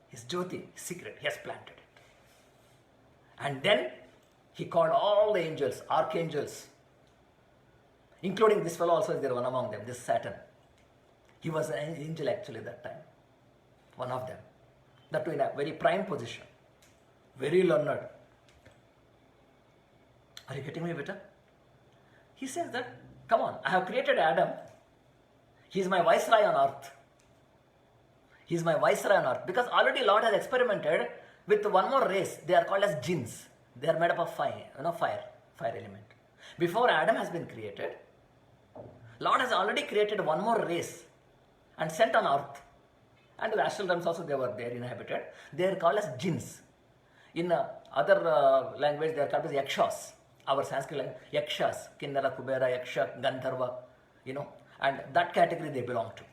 his jyoti, his secret, he has planted it. And then he called all the angels, archangels, including this fellow also is there, one among them, this Saturn. He was an angel actually that time, one of them. That too in a very prime position, very learned. Are you getting me, beta? He says that, come on, I have created Adam. He is my viceroy on earth. He is my viceroy on earth. Because already Lord has experimented with one more race. They are called as jinns. They are made up of fire element. Before Adam has been created, Lord has already created one more race and sent on earth. And the astral realms also they were there inhabited. They are called as jinns. In other language they are called as yakshas. Our Sanskrit language, yakshas, Kinnara, Kubera, Yaksha, Gandharva, and that category they belong to.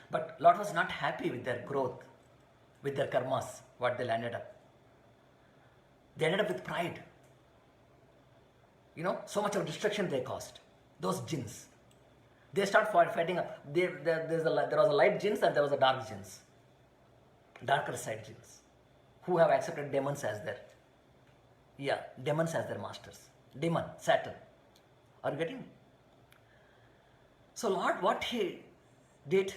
But Lord was not happy with their growth, with their karmas, what they landed up. They ended up with pride. So much of destruction they caused. Those jinns. They start fighting up. There was a light jinns and there was a dark jinns. Darker side jinns. Who have accepted demons as their demons as their masters. Demon, Saturn. Are you getting me? So Lord, what he did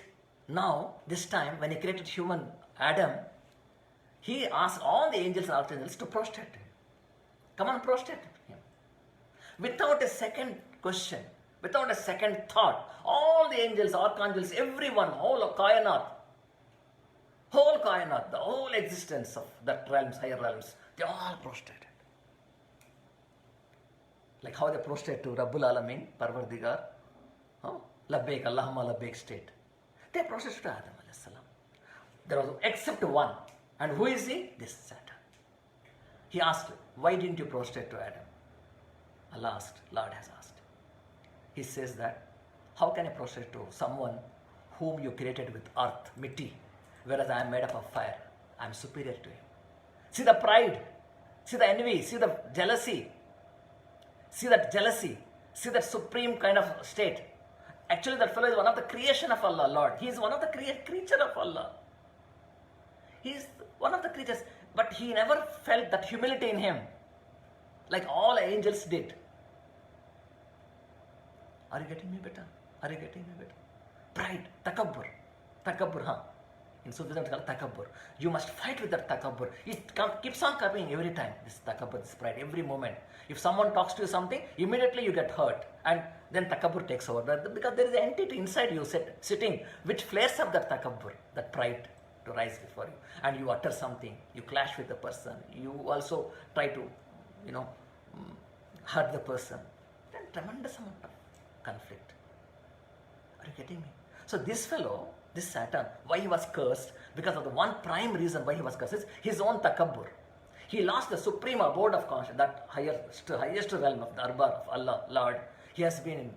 now, this time, when he created human Adam, he asked all the angels and archangels to prostrate to him. Come on, prostrate to him. Without a second question, without a second thought, all the angels, archangels, everyone, whole kainat, the whole existence of that realms, higher realms, they all prostrated. Like how they prostrate to Rabbul Alameen, Parvardigar, Labbaik, Allahumma Labbaik state. They prostrated to Adam alayhi salam. There was except one. And who is he? This Saturn. He asked, why didn't you prostrate to Adam? Allah asked, Lord has asked. He says that, how can I prostrate to someone whom you created with earth, mitti, whereas I am made up of fire? I am superior to him. See the pride, see the envy, see the jealousy, See that jealousy. See that supreme kind of state. Actually, that fellow is one of the creation of Allah, Lord. He is one of the creature of Allah. He is one of the creatures. But he never felt that humility in him, like all angels did. Are you getting me better? Are you getting me better? Pride, takabbur. Takabbur, huh? In Sufism, it's called takabbur. You must fight with that takabbur. It keeps on coming every time. This takabbur, this pride, every moment. If someone talks to you something, immediately you get hurt. And then takabbur takes over. Because there is an entity inside you sitting, which flares up that takabbur, that pride to rise before you. And you utter something. You clash with the person. You also try to, hurt the person. Then tremendous amount of conflict. Are you getting me? So this fellow, this Satan, why he was cursed? Because of the one prime reason why he was cursed is his own takabbur. He lost the supreme abode of consciousness, that highest realm of the darbar of Allah, Lord. He has been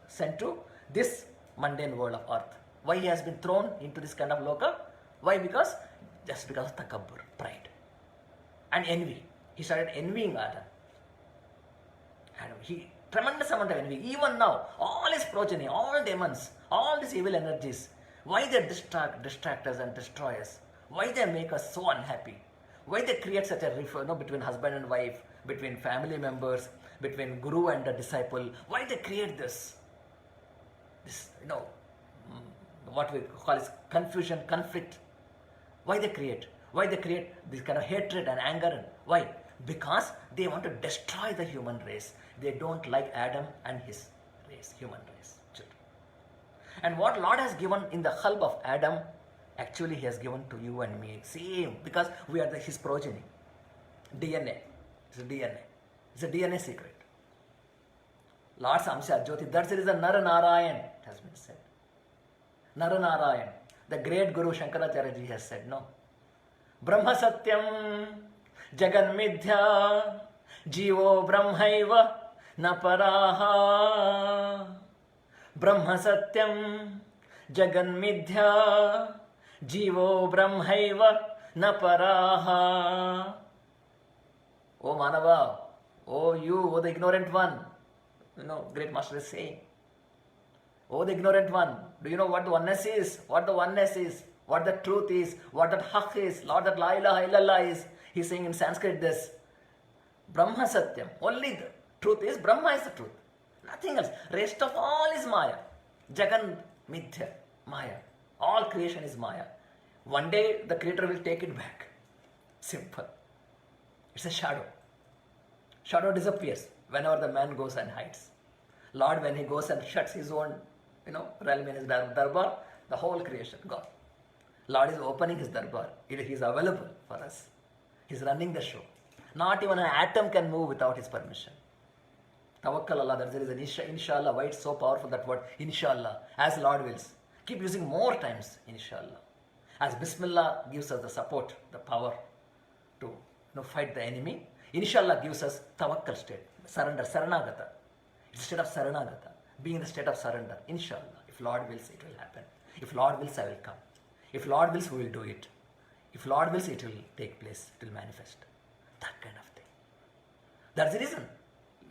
sent to this mundane world of earth. Why he has been thrown into this kind of loka? Why? Just because of takabbur, pride. And envy. He started envying Adam. And tremendous amount of envy. Even now, all his progeny, all demons, all these evil energies, why they distract us and destroy us? Why they make us so unhappy? Why they create such a rift between husband and wife, between family members, between guru and the disciple? Why they create this? This, what we call is confusion, conflict. Why they create? Why they create this kind of hatred and anger? Why? Because they want to destroy the human race. They don't like Adam and his race, human race, children. And what Lord has given in the hulb of Adam, actually he has given to you and me. Same, because we are his progeny. DNA. It's a DNA. It's a DNA secret. Lord's Amsha Jyoti. That's the reason Naranarayan, it has been said. Naranarayan. The great Guru Shankaracharya ji has said, no. Brahma Satyam Jagan Midhya Jivo Brahmaiva Na Paraha. Brahma Satyam Jagan Midhya Jivo Brahmaiva Na Paraha. Oh Manava, oh you, oh the ignorant one. Great master is saying. Oh, the ignorant one. Do you know what the oneness is? What the oneness is? What the truth is? What that haq is? Lord, that la ilaha illallah is? He's saying in Sanskrit this. Brahma Satyam. Only the truth is, Brahma is the truth. Nothing else. Rest of all is Maya. Jagan Mithya. Maya. All creation is Maya. One day the Creator will take it back. Simple. It's a shadow. Shadow disappears whenever the man goes and hides. Lord, when he goes and shuts his own, realm in his darbar, the whole creation gone. Lord is opening his darbar. He is available for us. He is running the show. Not even an atom can move without his permission. Tawakkal Allah, there is an inshallah. Why it's so powerful, that word, inshallah, as Lord wills. Keep using more times, inshallah. As Bismillah gives us the support, the power to fight the enemy, inshallah gives us tawakkal state, surrender, saranagata. It's a state of saranagata, being in the state of surrender. Inshallah, if Lord wills, it will happen. If Lord wills, I will come. If Lord wills, we will do it. If Lord wills, it will take place, it will manifest. That kind of thing. That's the reason.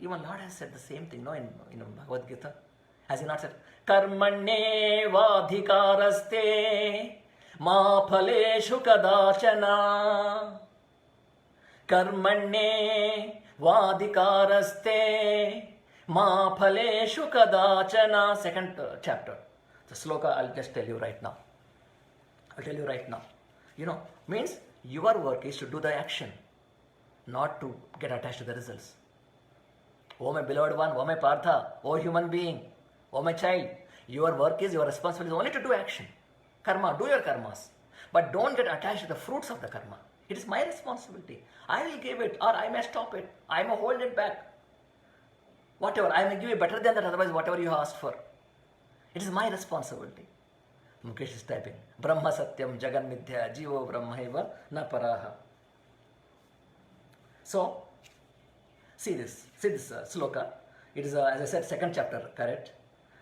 Even Lord has said the same thing, in Bhagavad Gita. Has he not said, Karmanye vadhikaraste ma phaleshu kadachana. Karmanye vadhikaraste ma phaleshu kadachana. Second chapter. The sloka I'll just tell you right now. Means your work is to do the action, not to get attached to the results. Oh my beloved one, oh my Partha, oh human being, oh my child, your work is, your responsibility is only to do action. Karma, do your karmas. But don't get attached to the fruits of the karma. It is my responsibility. I will give it, or I may stop it. I may hold it back. Whatever, I may give you better than that, otherwise whatever you asked for. It is my responsibility. Mukesh is typing. Brahma Satyam Jagan Mithya Jivo Brahmaiva Na Paraha. So, see this sloka. It is, as I said, second chapter, correct?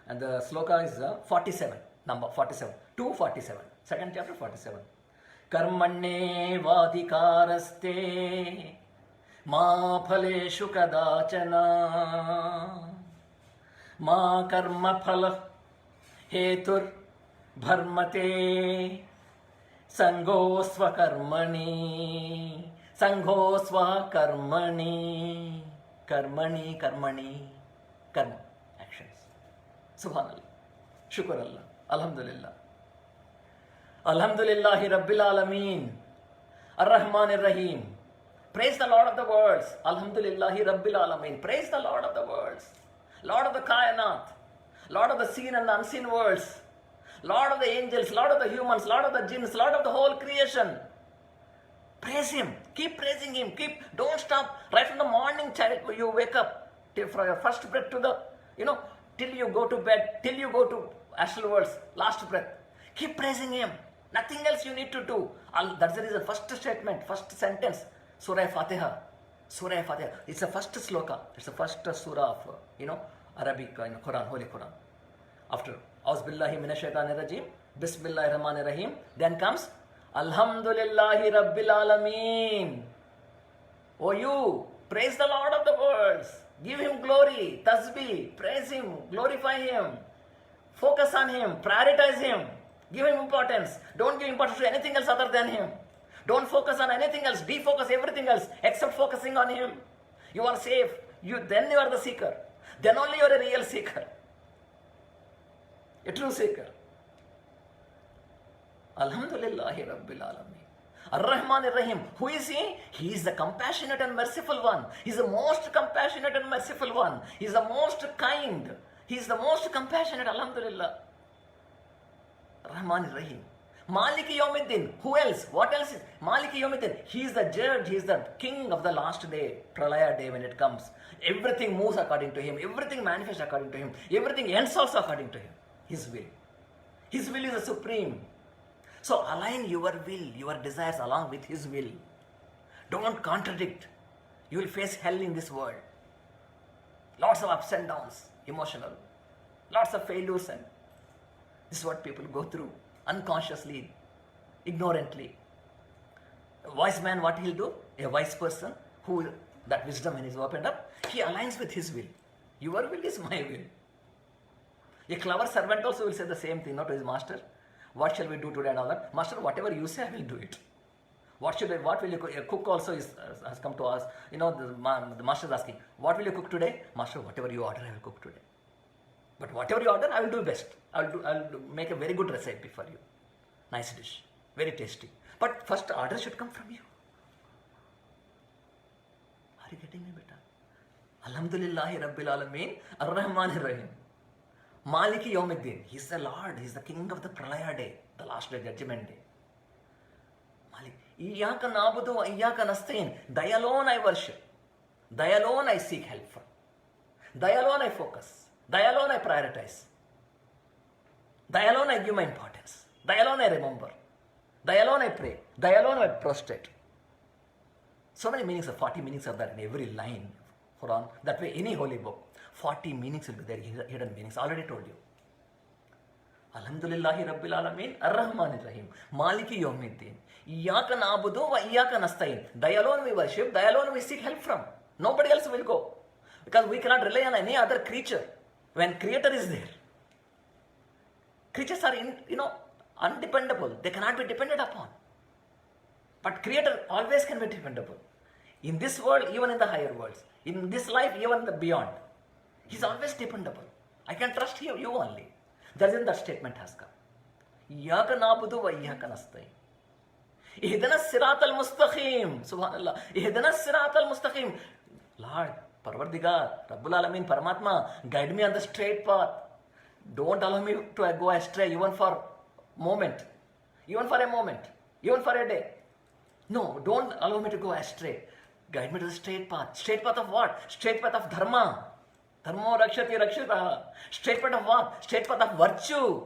And the sloka is 47, number 47, 247, second chapter 47. Karmanne vadhikaraste మా ఫలేషు కదాచన మా కర్మఫల హేతుర్భర్మతే సంగోస్వకర్మణి సంగోస్వకర్మణి కర్మణి కర్మణి కర్మ actions. సుబ్హానల్లాహ్, శుక్రల్లాహ్, అల్హమ్దులిల్లాహ్. Alhamdulillahi Rabbil Alameen. Ar-Rahman Ar-Rahim. Praise the Lord of the worlds. Alhamdulillahi Rabbil Alameen. Praise the Lord of the worlds. Lord of the Kainat. Lord of the seen and the unseen worlds. Lord of the angels. Lord of the humans. Lord of the jinns. Lord of the whole creation. Praise Him. Keep praising Him. Don't stop. Right from the morning, child, you wake up. From your first breath to the, till you go to bed. Till you go to astral worlds. Last breath. Keep praising Him. Nothing else you need to do. That's the reason. First statement, first sentence. Surah Fatiha. Surah Fatiha. It's the first sloka. It's the first surah of, Arabic, Quran, Holy Quran. After, Auzubillahi minash shaitanir rajim. Bismillahir Rahmanir Rahim. Then comes, Alhamdulillahi Rabbil Alameen. Oh you, praise the Lord of the worlds. Give Him glory, tasbih. Praise Him, glorify Him. Focus on Him, prioritize Him. Give Him importance. Don't give importance to anything else other than Him. Don't focus on anything else. Defocus everything else except focusing on Him. You are safe. Then you are the seeker. Then only you are a real seeker. A true seeker. Alhamdulillahi Rabbil Alameen. Ar-Rahman Ar-Rahim. Who is He? He is the compassionate and merciful one. He is the most compassionate and merciful one. He is the most kind. He is the most compassionate. Alhamdulillah. Rahman Rahim. Maliki Yawmiddin. Who else? What else is Maliki Yawmiddin? He is the judge. He is the king of the last day, Pralaya day when it comes. Everything moves according to Him. Everything manifests according to Him. Everything ends also according to Him. His will. His will is the supreme. So align your will, your desires along with His will. Don't contradict. You will face hell in this world. Lots of ups and downs, emotional. Lots of failures, and this is what people go through unconsciously, ignorantly. A wise man, what he'll do? A wise person who, that wisdom when is opened up, he aligns with His will. Your will is my will. A clever servant also will say the same thing, not to his master. What shall we do today and all that? Master, whatever you say, I will do it. What will you cook? A cook also has come to us. The master is asking, what will you cook today? Master, whatever you order, I will cook today. But whatever you order, I will do best. I'll make a very good recipe for you. Nice dish. Very tasty. But first order should come from you. Are you getting me, beta? Alhamdulillahi Rabbil Alameen. Ar-Rahman Ar-Rahim. Maliki Yawmiddin. He's the Lord. He's the king of the Pralaya day. The last day, judgment day. Malik. Iyyaka na'budu wa iyyaka nasta'in. Thy alone I worship. Thy alone I seek help from. Thy alone I focus. Thy alone I prioritize. Thy alone I give my importance. Thy alone I remember. Thy alone I pray. Thy alone I prostrate. So many meanings, 40 meanings are there in every line. Quran. That way, any holy book, 40 meanings will be there, hidden meanings. Already told you. Alhamdulillahi Rabbil Alameen. Ar-Rahman Ar-Rahim. Maliki Yawmiddin. Iyyaka na'budu wa iyyaka nasta'in. Thy alone we worship. Thy alone we seek help from. Nobody else will go. Because we cannot rely on any other creature when Creator is there. Creatures are, undependable. They cannot be depended upon. But Creator always can be dependable. In this world, even in the higher worlds. In this life, even the beyond. He's always dependable. I can trust you only. That's when that statement has come. Iyyaka na'budu wa iyyaka nasta'in. Ihdina as-siratal mustaqim. Subhanallah. Ihdina as-siratal mustaqim. Lord, Parvardigar, Rabbul Alameen, Paramatma, guide me on the straight path. Don't allow me to go astray even for a moment. Even for a moment. Even for a day. No, don't allow me to go astray. Guide me to the straight path. Straight path of what? Straight path of dharma. Dharmo rakshati rakshita. Straight path of what? Straight path of virtue.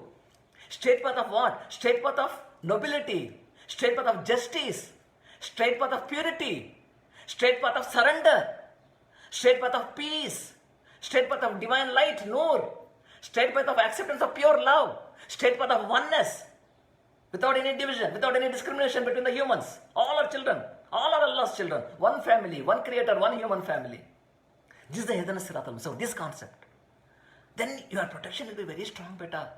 Straight path of what? Straight path of nobility. Straight path of justice. Straight path of purity. Straight path of surrender. Straight path of peace. Straight path of divine light, Noor. Straight path of acceptance of pure love. Straight path of oneness. Without any division, without any discrimination between the humans. All are children. All are Allah's children. One family, one creator, one human family. This is the Ihdina Siratal Mustaqim. So this concept. Then your protection will be very strong, beta.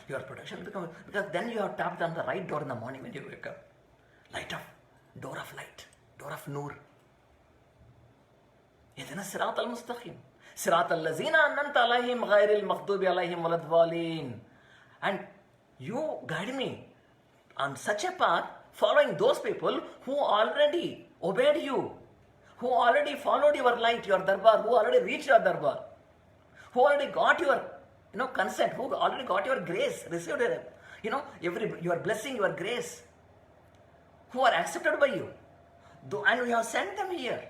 Your protection will become, because then you have tapped on the right door in the morning when you wake up. Light of, door of light, door of Noor. Ihdina Siratal Mustaqim. Siratal Lazina Ananta Alayhim Ghairil Maghdubi Alayhim Waladwalin. And you guide me on such a path, following those people who already obeyed you, who already followed your light, your darbar, who already reached your darbar, who already got your consent, who already got your grace, received your blessing, your grace, who are accepted by you. And you have sent them here.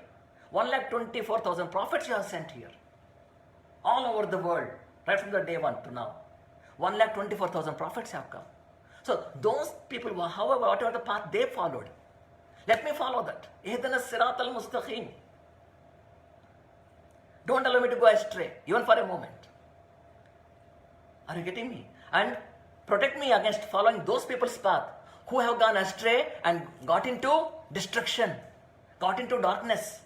124,000 prophets you have sent here. All over the world, right from the day one to now. 124,000 prophets have come. So those people, however, whatever the path they followed, let me follow that. Ihdina Siratal Mustaqim. Don't allow me to go astray, even for a moment. Are you getting me? And protect me against following those people's path who have gone astray and got into destruction, got into darkness.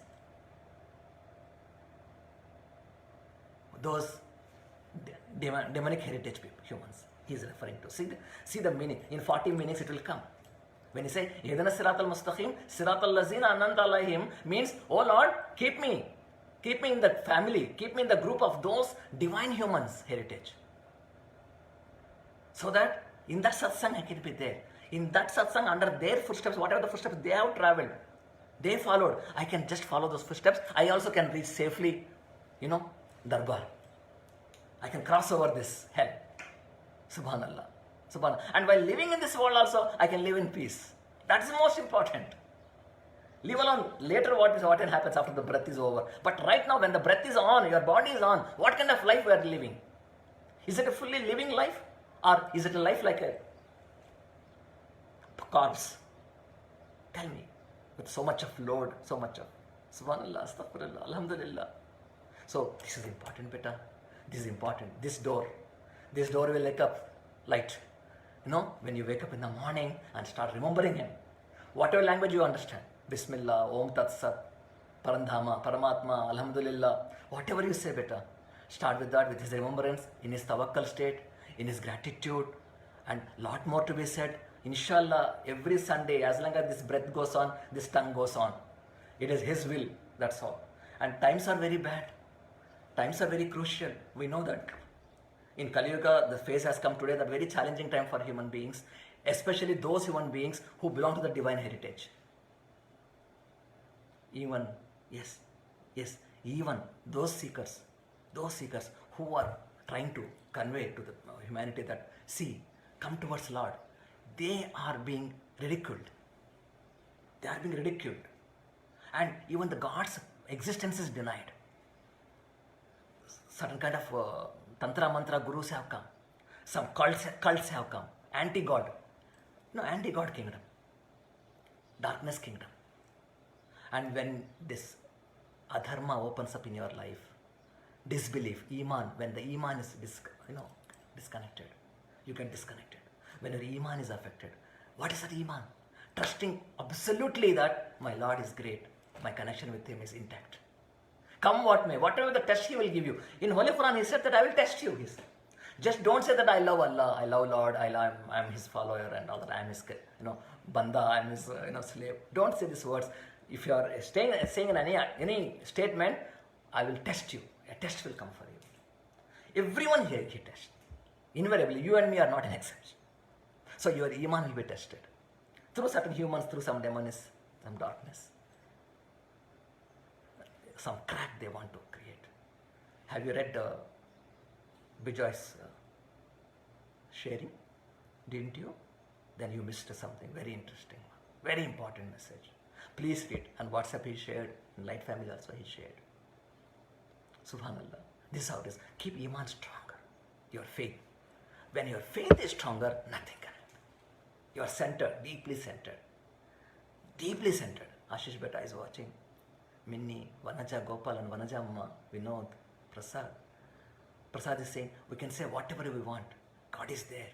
Those demonic heritage people, humans, he is referring to. See the meaning. In 40 meanings it will come. When he say, Ihdina Siratal Mustaqim, Siratal Lazina Ananta Alayhim, means, oh Lord, keep me in the family, keep me in the group of those divine humans, heritage. So that in that satsang I can be there. In that satsang, under their footsteps, whatever the footsteps they have traveled, they followed, I can just follow those footsteps. I also can reach safely, darbar. I can cross over this hell. Subhanallah. And while living in this world also, I can live in peace. That's the most important. Leave alone later what happens after the breath is over. But right now, when the breath is on, your body is on, what kind of life we are living? Is it a fully living life? Or is it a life like a corpse? Tell me. With so much of load, so much of Subhanallah, Astaghfirullah, Alhamdulillah. So this is important, beta. This is important. This door will wake up light. When you wake up in the morning and start remembering him, whatever language you understand, Bismillah, Om Tat Sat, Parandhama, Paramatma, Alhamdulillah, whatever you say, beta, start with that, with his remembrance, in his tawakkal state, in his gratitude, and lot more to be said. Inshallah, every Sunday, as long as this breath goes on, this tongue goes on. It is his will, that's all. And times are very bad. Times are very crucial. We know that. In Kali Yuga, the phase has come today, that very challenging time for human beings, especially those human beings who belong to the divine heritage. Even those seekers who are trying to convey to the humanity that, see, come towards Lord, they are being ridiculed. And even the God's existence is denied. Certain kind of tantra mantra gurus have come. Some cults have come. Anti-God kingdom. Darkness kingdom. And when this adharma opens up in your life, disbelief, iman, when the iman is disconnected, you get disconnected. When your iman is affected, what is that iman? Trusting absolutely that my Lord is great, my connection with him is intact. Come what may, whatever the test he will give you. In Holy Quran he said that I will test you. He said, just don't say that I love Allah, I love Lord, I'm his follower and all that, I'm his banda, I'm his slave. Don't say these words. If you are saying in any statement, I will test you. A test will come for you. Everyone here he tests. Invariably, you and me are not an exception. So your iman will be tested. Through certain humans, through some demons, some darkness. Some crack they want to create. Have you read Bijoy's sharing? Didn't you? Then you missed something very interesting. Very important message. Please read. And WhatsApp he shared. In Light Family also he shared. Subhanallah. This is how it is. Keep iman stronger. Your faith. When your faith is stronger, nothing can happen. You are centered, deeply centered. Deeply centered. Ashish Beta is watching. Minni, Vanaja Gopal and Vanaja Amma, Vinod, Prasad. Prasad is saying, we can say whatever we want. God is there.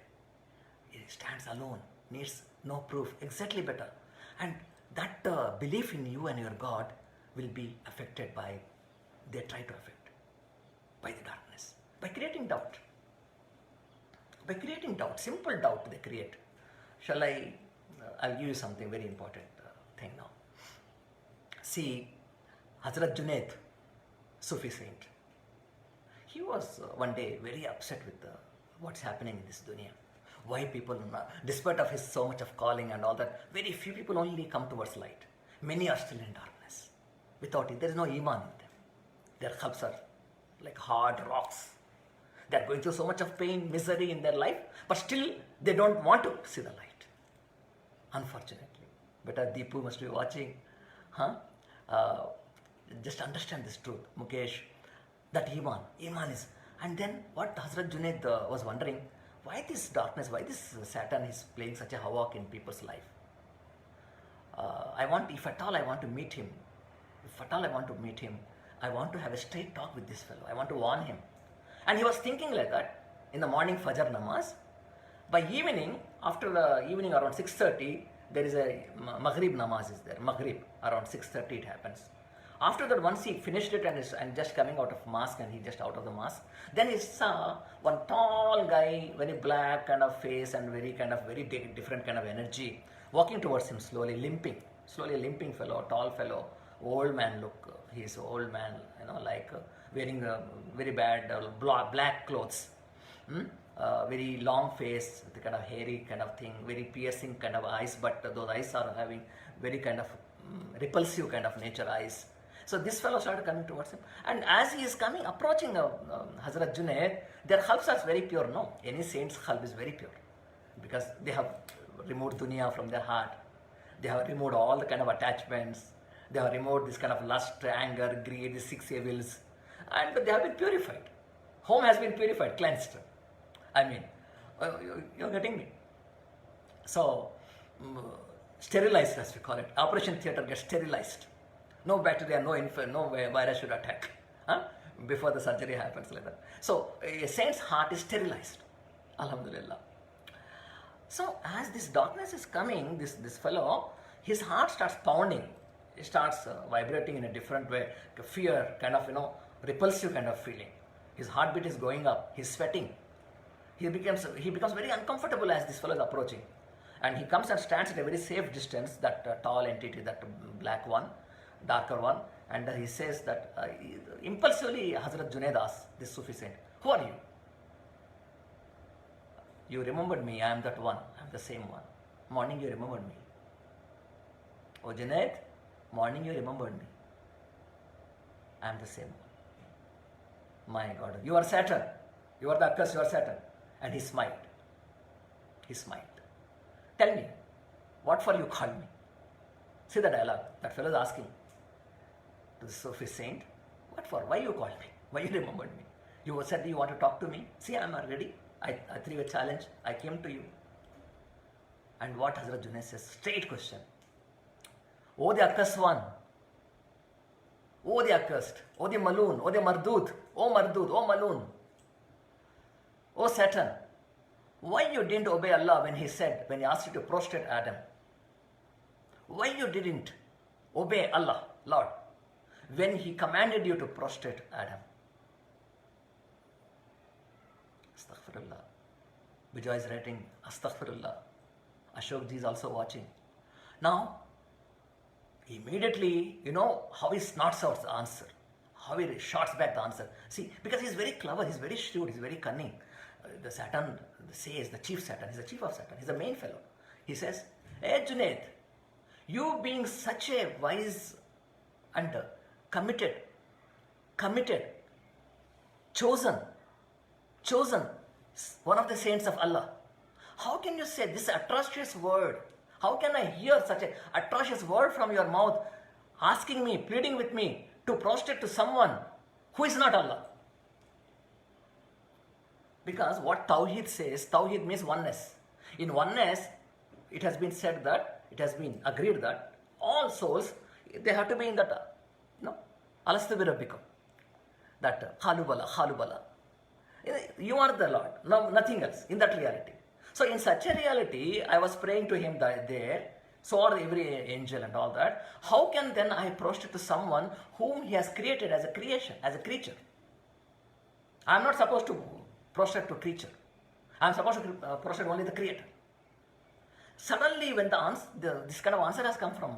He stands alone. Needs no proof. Exactly better. And that belief in you and your God will be affected by, they try to affect, by the darkness, by creating doubt. By creating doubt, simple doubt they create. Shall I, I'll give you something very important thing now. See, Hazrat Junaid, Sufi saint, he was one day very upset with what's happening in this dunya. Why people, despite of his so much of calling and all that, very few people only come towards light. Many are still in darkness. Without it, there is no iman in them. Their qalbs are like hard rocks. They are going through so much of pain, misery in their life, but still they don't want to see the light. Unfortunately. But Deepu must be watching. Huh? Just understand this truth, Mukesh. That Iman is. And then what Hazrat Junaid was wondering, why this darkness, why this Satan is playing such a havoc in people's life? If at all I want to meet him, I want to have a straight talk with this fellow. I want to warn him. And he was thinking like that in the morning Fajr namaz. By evening, after the evening around 6:30, there is a Maghrib namaz is there. Maghrib, around 6:30 it happens. After that, once he finished it and just coming out of mosque, and he just out of the mosque, then he saw one tall guy, very black kind of face and very different kind of energy, walking towards him slowly limping fellow, tall fellow, old man look. He is old man, like wearing very bad black clothes, very long face, the kind of hairy kind of thing, very piercing kind of eyes, but those eyes are having very kind of repulsive kind of nature eyes. So this fellow started coming towards him, and as he is approaching Hazrat Junaid, their qalbs are very pure. No, any saint's qalb is very pure, because they have removed dunya from their heart. They have removed all the kind of attachments. They have removed this kind of lust, anger, greed, the 6 evils, and they have been purified. Home has been purified, cleansed. I mean, you're getting me? So, sterilized as we call it. Operation theatre gets sterilized. No bacteria, no virus should attack before the surgery happens like that. So, a saint's heart is sterilized. Alhamdulillah. So, as this darkness is coming, this fellow, his heart starts pounding. It starts vibrating in a different way. Fear, kind of, repulsive kind of feeling. His heartbeat is going up. He's sweating. He becomes very uncomfortable as this fellow is approaching. And he comes and stands at a very safe distance, that tall entity, that black one, darker one, and he says that impulsively Hazrat Junaid asks this Sufi saint, who are you? You remembered me, I am that one, I am the same one. Morning you remembered me. Oh Junaid, morning you remembered me. I am the same one. My God, you are Saturn. You are the accursed, you are Saturn. And he smiled. Tell me, what for you called me? See the dialogue. That fellow is asking to the Sufi saint, what for? Why you called me? Why you remembered me? You said you want to talk to me? See, I am ready. I threw a challenge. I came to you. And what Hazrat Junaid says? Straight question. Oh, the accursed one. Oh, the accursed. Oh, the Maloon. Oh, the Mardud. Oh, Mardud. Oh, Maloon. Oh, Saturn. Why you didn't obey Allah when he asked you to prostrate Adam? Why you didn't obey Allah, Lord, when he commanded you to prostrate Adam? Astaghfirullah. Bijoy is writing, Astaghfirullah. Ashok ji is also watching. Now, immediately, how he snorts out the answer. How he shots back the answer. See, because he's very clever, he's very shrewd, he's very cunning. The Saturn says, the chief Saturn, he's the chief of Saturn, he's the main fellow. He says, hey Junaid, you being such a wise and committed, chosen, one of the saints of Allah, how can you say this atrocious word? How can I hear such an atrocious word from your mouth, asking me, pleading with me to prostrate to someone who is not Allah? Because what Tawheed says, Tawheed means oneness. In oneness, it has been said that, it has been agreed that all souls, they have to be in that, Alastu Birabbikum. That Khalubala. You are the Lord, no, nothing else in that reality. So in such a reality, I was praying to him there, So are every angel and all that. How can then I prostrate to someone whom he has created as a creation, as a creature? I am not supposed to prostrate to a creature. I am supposed to prostrate only the creator. Suddenly, when this kind of answer has come from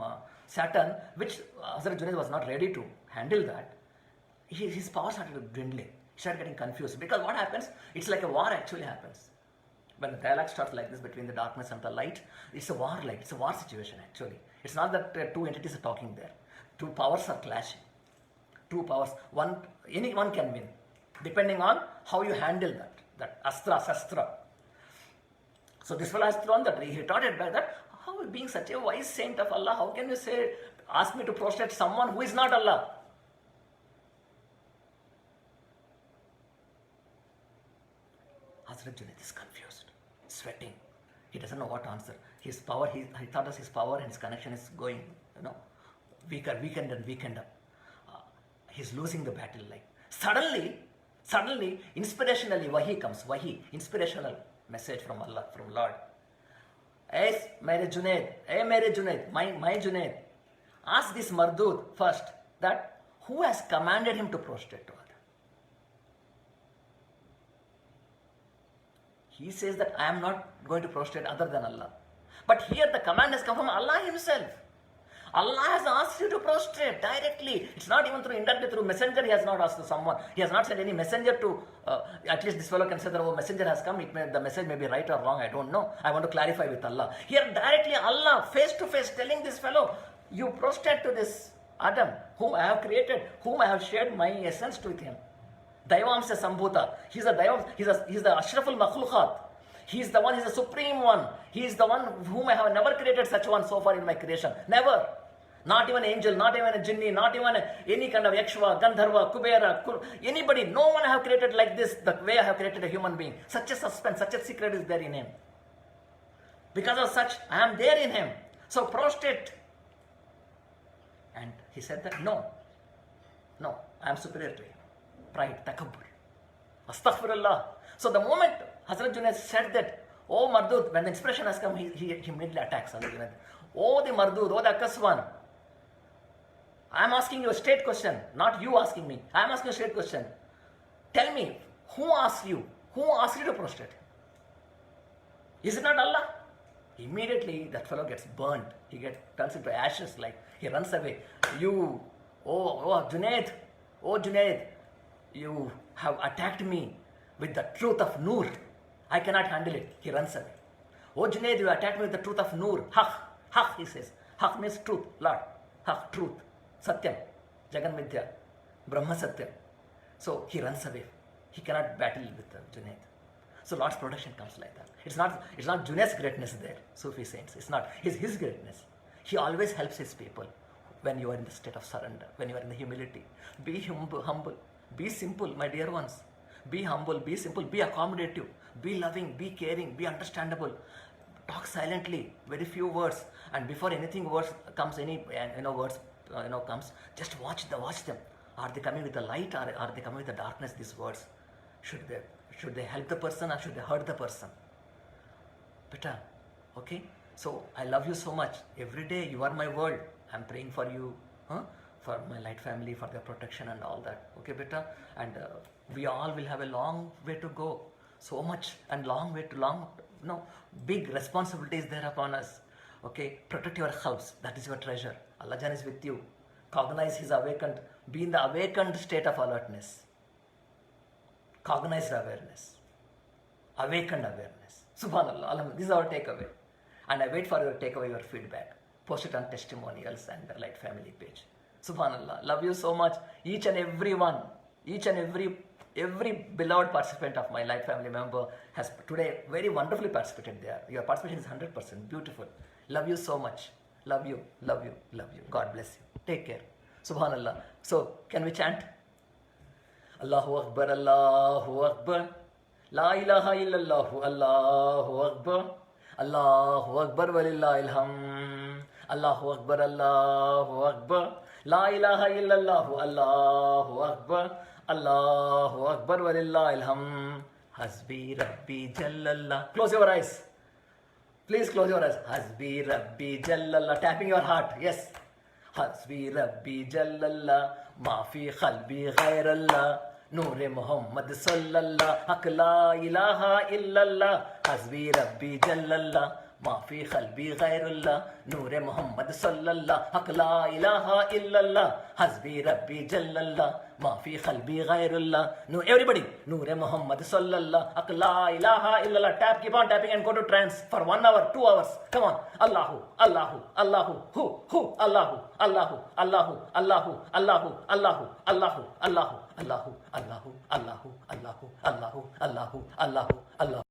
Saturn, which Hazrat Junaid was not ready to handle that, his power started dwindling. He started getting confused. Because what happens? It's like a war actually happens. When the dialogue starts like this between the darkness and the light, it's a war light. It's a war situation actually. It's not that two entities are talking there. Two powers are clashing. Two powers. Anyone can win, depending on how you handle that astra, shastra. So this fellow has thrown that. He retorted back that, how being such a wise saint of Allah, how can you ask me to prostrate someone who is not Allah? Hazrat Junaid is confused, sweating. He doesn't know what to answer. His power, he thought of his power and his connection is going, weakened and weakened up. He's losing the battle. Like suddenly, inspirationally, wahi comes. Wahi, inspirational message from Allah, from Lord. Hey, mere Junaid, my Junaid, ask this Mardud first that who has commanded him to prostrate to Allah. He says that I am not going to prostrate other than Allah. But here the command has come from Allah himself. Allah has asked you to prostrate directly. It's not even indirectly through messenger. He has not asked to someone. He has not sent any messenger to, at least this fellow can say that, oh, messenger has come. The message may be right or wrong. I don't know. I want to clarify with Allah. Here directly Allah, face to face, telling this fellow, you prostrate to this Adam, whom I have created, whom I have shared my essence with him. Daivamsa Sambhuta. He's the Ashraful Makhlukhat. He's the one, he's the supreme one. He is the one whom I have never created such one so far in my creation. Never. Not even an angel, not even a jinni, not even any kind of Yakshva, Gandharva, Kubera, anybody. No one I have created like this, the way I have created a human being. Such a suspense, such a secret is there in him. Because of such, I am there in him. So prostrate. And he said that, no, I am superior to him. Pride, takabbur. Astaghfirullah. So the moment Hazrat Junaid said that, oh Mardud, when the inspiration has come, he immediately attacks Hazrat Junaid. Oh the Mardud, oh the Akaswan. I am asking you a straight question, not you asking me. I am asking you a straight question. Tell me, who asked you? Who asked you to prostrate? Is it not Allah? Immediately that fellow gets burned. He turns into ashes, like he runs away. You, oh Junaid, you have attacked me with the truth of Noor. I cannot handle it. He runs away. Oh Junaid, you attacked me with the truth of Noor. Haq, he says. Haq means truth, Lord. Haq, truth. Satyam, Jagan Midya, Brahma Satyam. So he runs away. He cannot battle with Junaid. So Lord's protection comes like that. It's not Junaid's greatness there, Sufi saints. It's not his greatness. He always helps his people when you are in the state of surrender, when you are in the humility. Be humble, be simple, my dear ones. Be humble, be simple, be accommodative, be loving, be caring, be understandable. Talk silently, very few words, and before anything words comes, just watch them. Are they coming with the light, or are they coming with the darkness? These words, should they help the person, or should they hurt the person? Beta, okay. So I love you so much. Every day you are my world. I'm praying for you, for my light family, for their protection and all that. Okay, beta, and we all will have a long way to go. So much and big responsibilities there upon us. Okay, protect your house. That is your treasure. Allah Jan is with you. Cognize His awakened. Be in the awakened state of alertness. Cognized awareness. Awakened awareness. Subhanallah. This is our takeaway. And I wait for your takeaway, your feedback. Post it on testimonials and the Light Family page. Subhanallah. Love you so much. Each and every beloved participant of my Light Family member has today very wonderfully participated there. Your participation is 100%. Beautiful. Love you so much. Love you. God bless you. Take care. Subhanallah. So, can we chant? Allahu Akbar, Allahu Akbar. La ilaha illallah, Allahu Akbar. Allahu Akbar walillahil hamd. Allahu Akbar, Allahu Akbar. La ilaha illallah, Allahu Akbar. Allahu Akbar walillahil hamd. Hasbi Rabbi Jallallah. Close your eyes. Please close your eyes. Hasbi Rabbi Jallallah. Tapping your heart. Yes. Hasbi Rabbi Jallallah. Maafi khalbi ghairallah. Noor Muhammad sallallah. Haq la ilaha illallah. Hasbi Rabbi Jallallah. Maafi khalbi ghairallah. Noor Muhammad sallallah. Haq la ilaha illallah. Hasbi Rabbi Jallallah. Maafi khalbi ghairallah. No, everybody. Noor Muhammad sallallah. Haq la ilaha illallah. Tap, keep on tapping and go to trance for 1 hour, 2 hours. Come on. Allahu, Allahu, Allahu, hu, Allahu, Allahu, Allahu, Allahu, Allahu, Allahu, Allahu, Allahu, Allahu, Allahu, Allahu, Allahu, Allahu, Allahu, Allahu, Allahu.